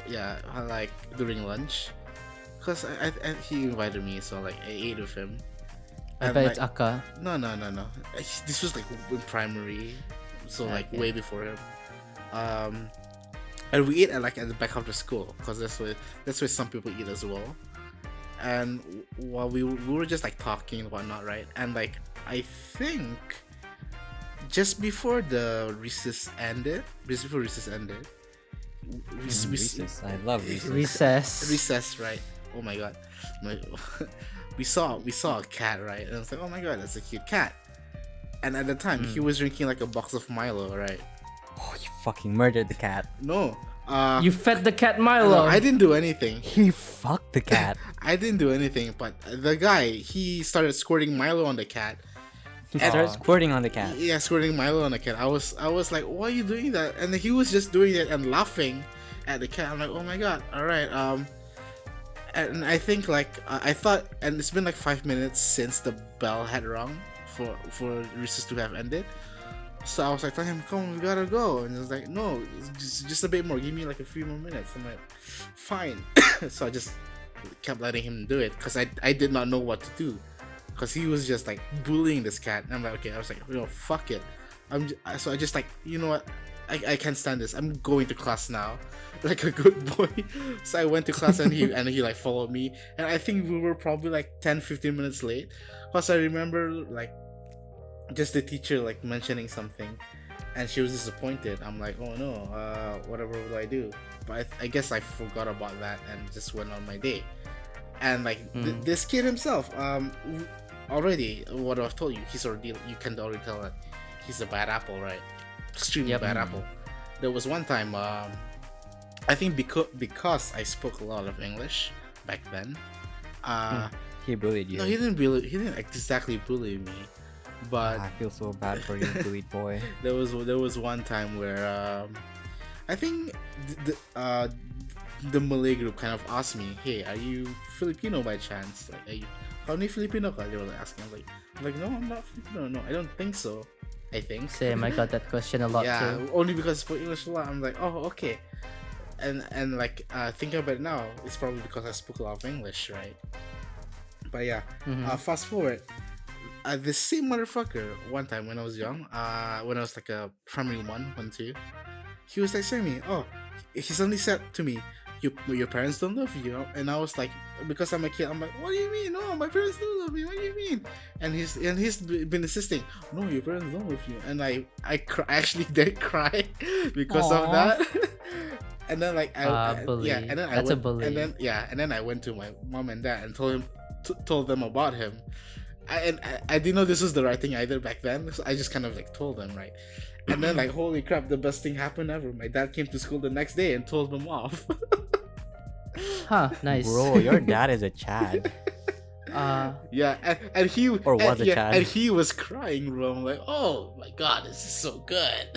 Like during lunch, cause he invited me, so like I ate with him. I And, bet like, it's Akka. No. This was like in primary, so like Okay. way before him. And we ate at the back of the school, cause that's where some people eat as well. And while we were just like talking and whatnot, right? And like I think just before the recess ended, Recess. I love recess. Recess. right? Oh my god, we saw a cat, right? And I was like, oh my god, that's a cute cat. And at the time, he was drinking like a box of Milo, right? Oh, you fucking murdered the cat. No, You fed the cat Milo. no, I didn't do anything. He fucked the cat. I didn't do anything, but the guy, he started squirting Milo on the cat. He started squirting on the cat. Yeah, squirting Milo on the cat. I was like, why are you doing that? And he was just doing it and laughing at the cat. I'm like, oh my god, all right. And I think like I thought, and it's been like 5 minutes since the bell had rung for recess to have ended. So I was like, telling him, "Come on, we gotta go." And he was like, "No, just a bit more. Give me like a few more minutes." I'm like, "Fine." So I just kept letting him do it because I did not know what to do because he was just like bullying this cat. And I'm like, okay. I was like, fuck it. So I just like, you know what? I can't stand this. I'm going to class now, like a good boy. So I went to class and he like followed me. And I think we were probably like 10-15 minutes late because I remember like just the teacher like mentioning something, and she was disappointed. I'm like, oh no, whatever will I do? But I guess I forgot about that and just went on my day. And like this kid himself, already what I've told you, he's already, you can already tell that he's a bad apple, right? Extremely bad apple. There was one time, I think because I spoke a lot of English back then. He bullied you. No, he didn't exactly bully me, but I feel so bad for you, bullied boy. there was one time where I think the Malay group kind of asked me, "Hey, are you Filipino by chance? Like, are you how many Filipino ka?" They were like asking. I'm like, "No, I'm not Filipino. No, I don't think so. I think." Same. I got that question a lot Yeah, too. only because I spoke English a lot. I'm like, "Oh, okay." And like thinking about it now, it's probably because I spoke a lot of English, right? But yeah, fast forward. The same motherfucker one time when I was young, when I was like a primary 1, 2, he was like saying me, "Oh," he suddenly said to me, your parents don't love you." And I was like, because I'm a kid, I'm like, "What do you mean? No, my parents don't love me. What do you mean?" And he's been insisting, "No, your parents don't love you." And I actually did cry because of that. And then like bully. yeah, and then That's I a went, bully. and then I went to my mom and dad and told them about him. I didn't know this was the right thing either back then, so I just kind of like told them, right? And then like, holy crap, the best thing happened ever. My dad came to school the next day and told them off. Huh, nice. Bro, your dad is a Chad. Yeah, and he Or was a Chad. and he was crying, bro. I'm like, oh my god, this is so good.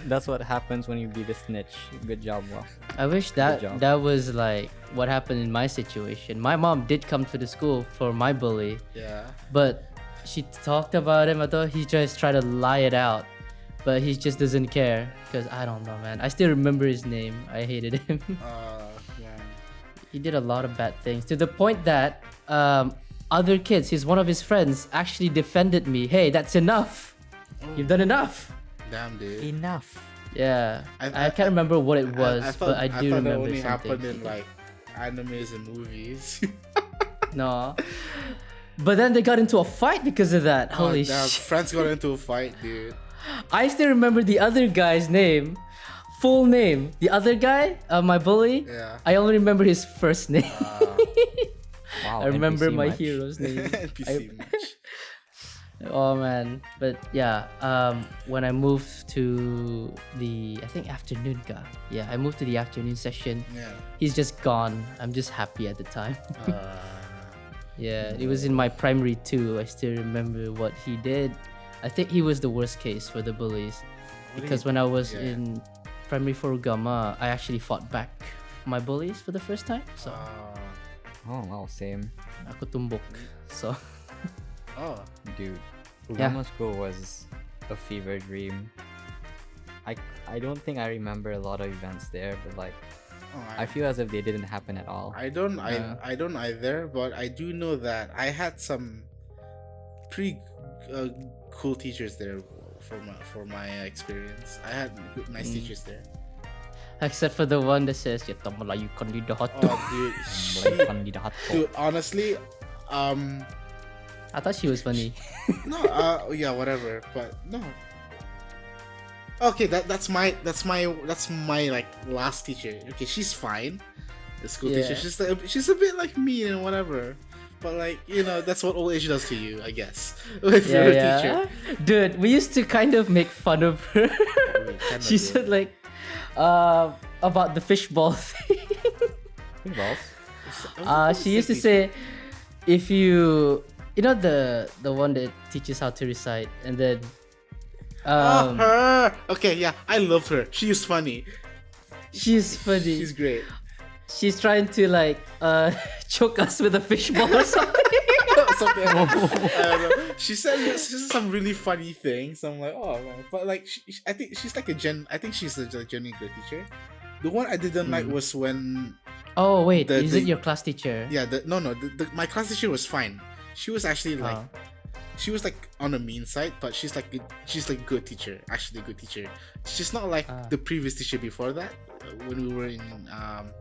That's what happens when you be the snitch. Good job, Wa. I wish Good job. that was like what happened in my situation. My mom did come to the school for my bully, Yeah. but she talked about him. I thought he just tried to lie it out, but he just doesn't care. Cause I don't know, man. I still remember his name. I hated him. Yeah. He did a lot of bad things to the point that other kids, one of his friends, actually defended me. Hey, that's enough. You've done enough. Damn, dude. Enough. Yeah, I- I can't remember what it was, thought, but I do thought remember that only something. happened in like animes and movies. No. But then they got into a fight because of that. Holy damn, shit. friends got into a fight, dude. I still remember the other guy's name. Full name. The other guy, my bully. Yeah. I only remember his first name. Wow. I remember NPC my much. hero's name. NPC match. Oh man. But yeah, when I moved to the, I think afternoon ka. Yeah, I moved to the afternoon session. Yeah. He's just gone. I'm just happy at the time. Uh, Yeah, it was in my primary 2. I still remember what he did. I think he was the worst case for the bullies. Because when I was yeah. in primary 4 Gamma, I actually fought back my bullies for the first time. So, Oh, wow, same. ako tumbok. So, oh. Dude, Yeah. Ugama school was a fever dream. I don't think I remember a lot of events there, but like I feel as if they didn't happen at all. I don't either, but I do know that I had some pretty cool teachers there for my experience. I had nice teachers there. except for the one that says, "Yato malayu kan di dahat." Oh, dude, Bukan di dahat ko. dude, honestly, I thought she was funny. no, yeah, whatever, but no. Okay, that's my like last teacher. Okay, she's fine. The school teacher, Yeah. she's a bit like mean and whatever, but like, you know, that's what old age does to you, I guess. With your teacher. Dude, we used to kind of make fun of her. Kinda She do. said like, about the fishball thing. Big balls. She used to say, if you know the one that teaches how to recite, and then her. Okay, yeah, I love her. She is funny. She's funny. She's great. She's trying to like choke us with a fishbowl or something. Something. I don't know. She said some really funny things. I'm like, oh man. But like, I think she's like I think she's a genuinely good teacher. The one I didn't like was when. Oh wait, The- is the- it your class teacher? Yeah, my class teacher was fine. She was actually like, Oh. she was like on the mean side, but she's like a good teacher. Actually, a good teacher. She's not like the previous teacher before that, when we were in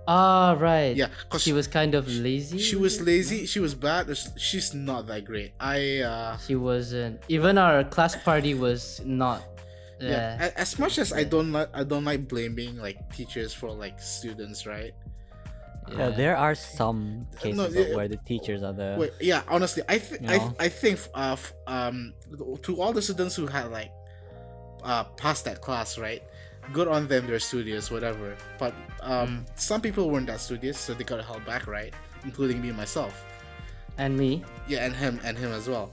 Ah, right. yeah, cause She was kind of lazy. she was lazy. She was bad. She's not that great. She wasn't. Even our class party was not. Yeah. As much as I don't like blaming like teachers for like students, right? Yeah, there are some cases No, of where the teachers are the. Wait, yeah. Honestly, I No. think to all the students who had like passed that class, right? Good on them. They're studious, whatever. But some people weren't that studious, so they got held back, right? Including me myself. And me. Yeah, and him as well.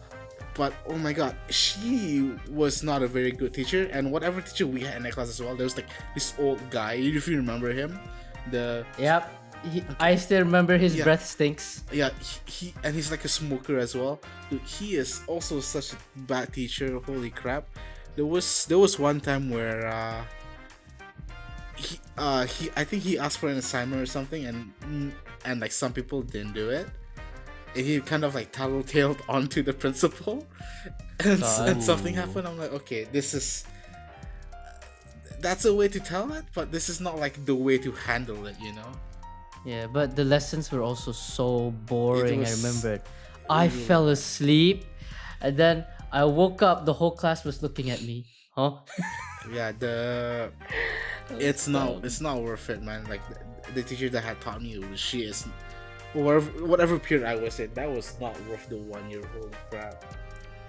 But oh my god, she was not a very good teacher. And whatever teacher we had in that class as well, there was like this old guy. If you remember him, Yep. I still remember his Yeah. breath stinks. yeah, he's like a smoker as well. Dude, he is also such a bad teacher. Holy crap! There was one time where I think he asked for an assignment or something, and like some people didn't do it. And he kind of like tattletaled onto the principal, and something happened. I'm like, okay, that's a way to tell it, but this is not like the way to handle it, you know? Yeah, but the lessons were also so boring. I was- remember it. I fell asleep, and then I woke up. The whole class was looking at me. Huh? Yeah, it's not worth it, man. Like the teacher that had taught me, she is whatever period I was in, that was not worth the 1 year. Holy crap,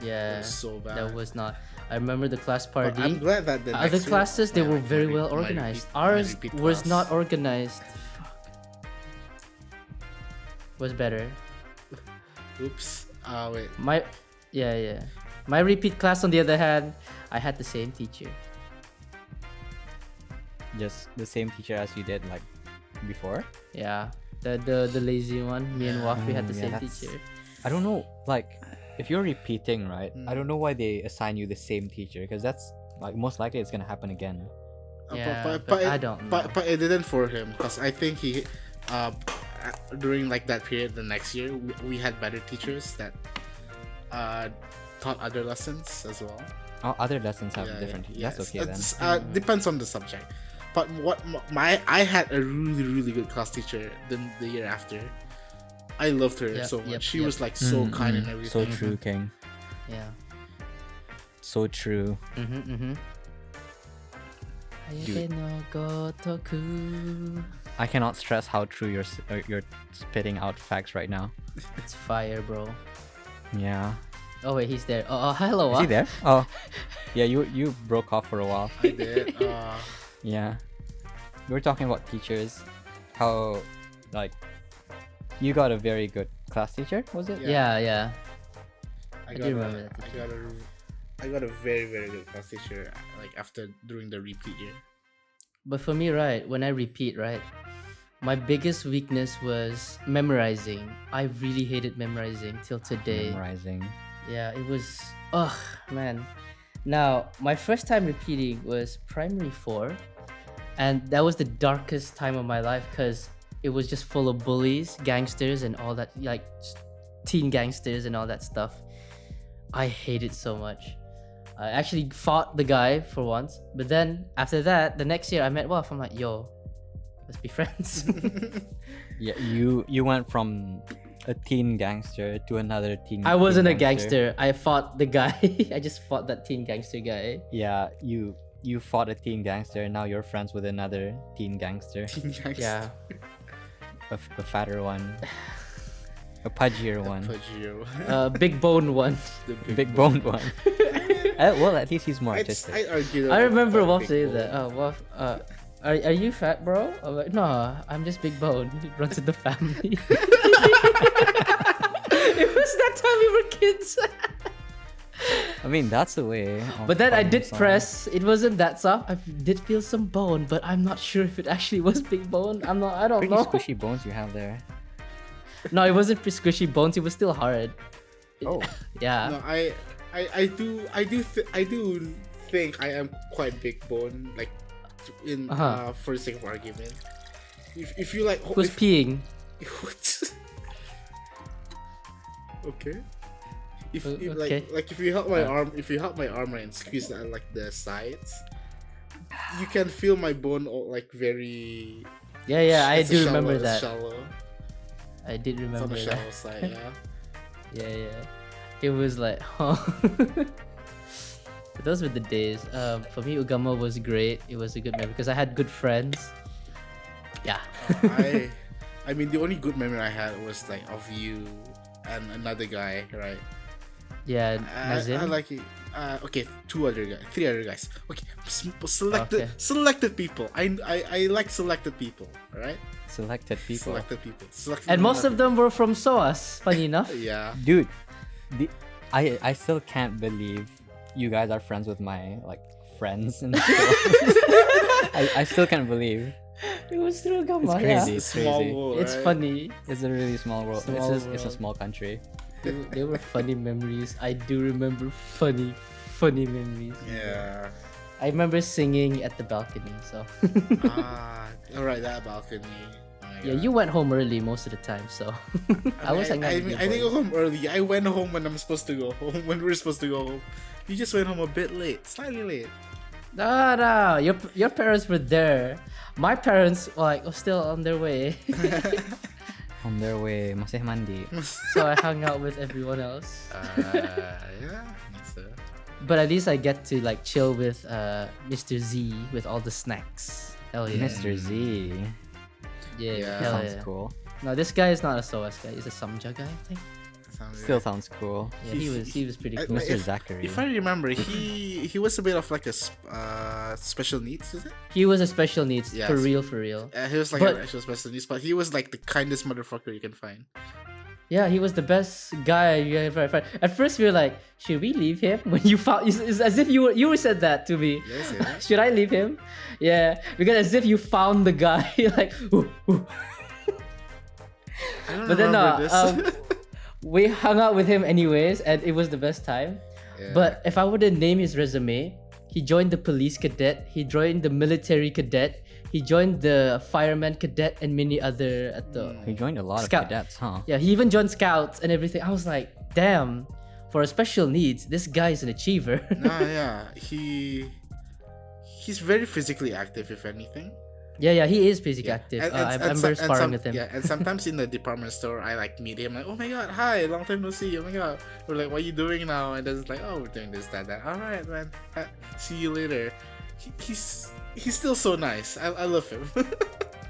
Yeah. it was so bad. That was not. I remember the class But party. I'm glad that the Other next year, classes, they my- were my very re- well my organized. my Ours repeat was class. not organized. Fuck. Was better. Oops. Wait. Yeah. My repeat class, on the other hand, I had the same teacher. Just the same teacher as you did like before. Yeah, the lazy one. Me and Waf, we had the Yeah, same that's- teacher. I don't know, like if you're repeating, right? I don't Mm. know why they assign you the same teacher, because that's like most likely it's gonna happen again. Yeah, but I don't know. But it didn't for him, because I think he, during like that period, the next year, we had better teachers that, taught other lessons as well. Oh, other lessons have Yeah, different. yeah, That's okay then. It's, depends on the subject. But I had a really good class teacher the year after. I loved her Yep, so much. yep, She yep. was like so kind and So everything. true, King. Yeah. So true. Mm-hmm. Dude. Gotoku. I cannot stress how true you're spitting out facts right now. It's fire, bro. Yeah. Oh wait, he's there. Oh, hello. Is he Waf. there? Oh, yeah. You broke off for a while. I did. Yeah. We were talking about teachers. How, like, you got a very good class teacher, was it? Yeah. I do got remember that I got a very good class teacher like during the repeat year. But for me, right, when I repeat, right, my biggest weakness was memorizing. I really hated memorizing till today. Memorizing. Yeah, it was. Ugh, man. Now, my first time repeating was primary 4, and that was the darkest time of my life because it was just full of bullies, gangsters, and all that, like teen gangsters and all that stuff. I hate it so much. I actually fought the guy for once, but then after that, the next year I met Waf. I'm like, yo, let's be friends. Yeah, you went from a teen gangster to another teen. I wasn't a teen gangster. I fought the guy. I just fought that teen gangster guy. Yeah, you fought a teen gangster, and now you're friends with another teen gangster, Yeah. a fatter one, a pudgier one, Pajero. Big bone one. The big boned one. Well, at least he's more It's, artistic. I argue. I remember about Waf big saying bone. that. Oh, Waf, are you fat, bro? I'm like, no, I'm just big bone. It runs in the family. It was that time we were kids. I mean, that's the way. But then I did press. It wasn't that soft. I did feel some bone, but I'm not sure if it actually was big bone. I don't Pretty know. squishy bones you have there. No, it wasn't squishy bones. It was still hard. Oh. Yeah. No, I do think I am quite big bone, like in for the sake of argument. If you like, Who's peeing? what? Okay. If okay. like if you help my arm, right, and squeeze at like the sides, you can feel my bone all, like very. Yeah. I it's do shallow, remember it's that. Shallow. I did It's on remember the that. shallow side, yeah. Yeah. It was like, huh. Those were the days. For me, Ugamo was great. It was a good memory because I had good friends. Yeah. I mean, the only good memory I had was like of you and another guy, right? Yeah, I Nazim. like it. Okay, three other guys. Okay, Okay. selected people. I like selected people. All right, Selected people. selected people. And most of them were from SOAS, funny enough. Yeah. Dude, I still can't believe you guys are friends with my like friends and I still can't believe. It was through Ugamo, It's crazy. yeah. It's Small crazy. world, It's right? funny. It's a really small world. Small It's a world. small country. They were funny memories. I do remember funny memories. Yeah. I remember singing at the balcony, so. Alright, that balcony. Oh my Yeah, God. you went home early most of the time, so. I was hanging out with you I didn't go boys. home early. I went home when I'm supposed to go home. When we're supposed to go home. You just went home a bit late, slightly late. No, your parents were there. My parents were still on their way, On their way, masih mandi. so I hung out with everyone else. Yeah. So. But at least I get to like chill with Mr. Z with all the snacks. Hell yeah. Mr. Z. Yeah, Yeah. hell Sounds yeah. cool. No, this guy is not a SOAS guy. He's a Samja guy, I think. Still sounds cool. Yeah, he was pretty I- cool. Mr. If- Zachary. If I remember, he was a bit of like a special needs, is it? He was a special needs Yes. for real. He was like But- an actual special needs, but he was like the kindest motherfucker you can find. Yeah, he was the best guy you ever find. At first, we were like, should we leave him? When you found, it's as if you said that to me. Yes, yeah. Should I leave him? Yeah, because as if you found the guy, like, ooh. I don't But then remember this. we hung out with him anyways, and it was the best time. Yeah. But if I were to name his resume, he joined the police cadet, he joined the military cadet, he joined the fireman cadet, and many other at the. He joined a lot Scout. of cadets, huh? Yeah, he even joined scouts and everything. I was like, damn, for a special needs, this guy is an achiever. Nah, yeah, he's very physically active, if anything. yeah, he is physically Yeah. active. And- I and remember some- and sparring some- with him. Yeah, and sometimes in the department store, I like meet him like, oh my god, hi, long time no see. Oh my god, we're like, what are you doing now? And then it's like, oh, we're doing this, that. All right, man. See you later. He's still so nice. I love him.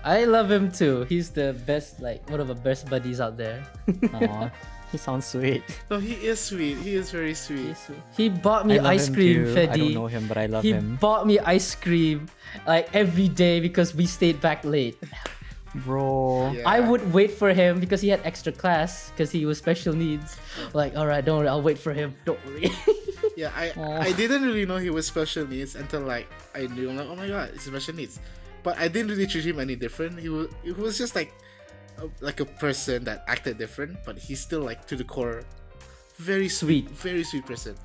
I love him too. He's the best, like one of the best buddies out there. Aw, he sounds sweet. No, he is sweet. He is very sweet. He bought me I love ice him cream, too. Fedi. I don't know him, but I love He him. bought me ice cream like every day because we stayed back late. Bro. Yeah. I would wait for him because he had extra class because he was special needs. Like, all right, don't worry, I'll wait for him. Don't worry. Yeah, Aw. I didn't really know he was special needs until like I knew. I'm like, oh my god, he's special needs. But I didn't really treat him any different. He was just like a person that acted different, but he's still like to the core, very Sweet. very sweet person.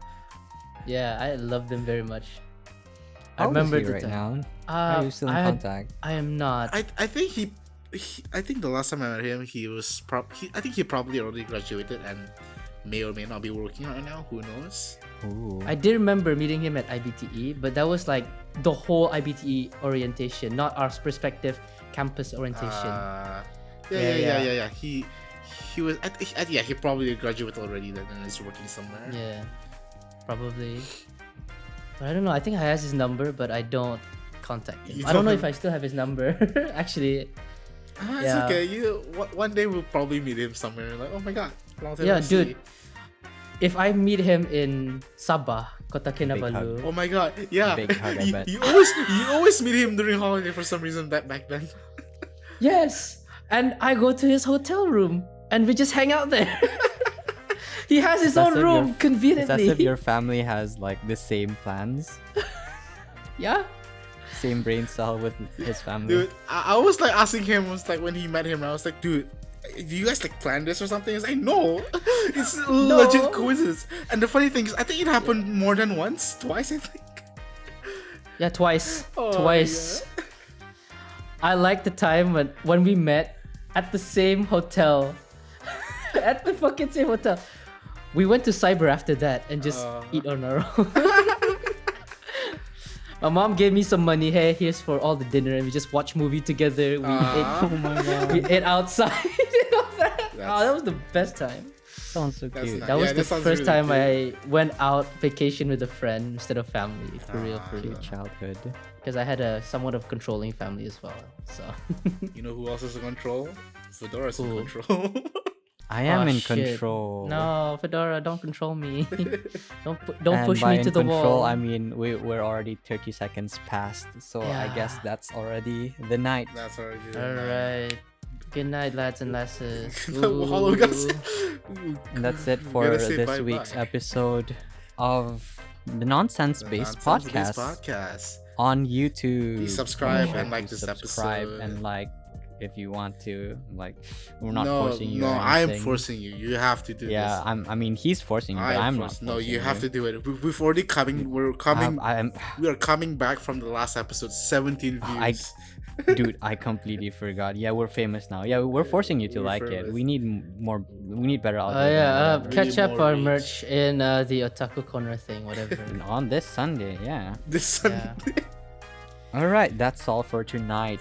Yeah, I loved him very much. I How old is remember he the right time. now? Are you still in contact? I am not. I think I think the last time I met him, I think he probably already graduated and may or may not be working right now. Who knows? Ooh. I did remember meeting him at IBTE, but that was like the whole IBTE orientation, not our perspective campus orientation. Yeah. He was. Yeah, he probably graduated already then and is working somewhere. Yeah, probably. But I don't know. I think I have his number, but I don't contact him. You I don't know don't if I still have his number. Actually, It's Yeah. okay. One day we'll probably meet him somewhere. Like, oh my god, long time Yeah, no dude. see. if I meet him in Sabah, Kota Kinabalu, Oh my god, yeah. Big hug, I bet. You always meet him during holiday for some reason back then. yes, and I go to his hotel room and we just hang out there. He has his It's as own if room It's as conveniently. if your family has like the same plans, Yeah. same brain cell with his family. Dude, I was like asking him, was like when he met him, I was like, dude, do you guys like plan this or something? He's like, no, it's a legit coincidence. And the funny thing is, I think it happened more than once, twice, I think. Yeah, twice. Oh, Twice. I like the time when we met at the same hotel. At the fucking same hotel. We went to Cyber after that and just eat on our own. My mom gave me some money. Hey, here's for all the dinner, and we just watched movie together. We Oh my god, we ate outside. That was the best time. sounds so That's cute. nice. That was Yeah, the that sounds first really time cute. I went out vacation with a friend instead of family. For real, for real. Cute childhood. Because I had a somewhat of controlling family as well. So You know who else is in control? Fedora's in Who? control. I am Oh, in shit. control. no, Fedora, don't control me. don't And push by me to in the control, wall. I mean we're already 30 seconds past, so I guess Yeah. that's already the night. That's already good. All right. Good night, lads and lasses. Hello, guys. Ooh. And that's it for Gotta say this week's bye-bye. episode of the Nonsense-Based Nonsense-based podcast podcast. on YouTube. Please subscribe Make sure and like to this subscribe episode. and like if you want to. Like, we're not no, forcing you. No, or I am anything. forcing you. You have to do Yeah, this. I mean, he's forcing you, but I'm not. No, you forcing have to do it. We've already coming. We're coming. I'm, We are coming back from the last episode. 17 views. dude, I completely forgot. Yeah, we're famous now. Yeah, we're forcing you to we're like it. famous. We need more. We need better Oh algorithm. yeah, we catch need up more our reach. merch in the Otaku Corner thing, whatever. And on this Sunday, yeah. This Sunday. All right, that's all for tonight.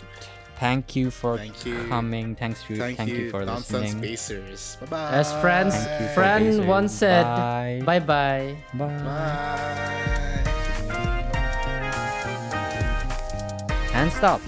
Thank you for Thank you. coming. Thank you for Nonsense listening. Spacers. Bye bye. As friends, Thank you for friend listening. once said, Bye. bye bye. Bye. Bye. And stop.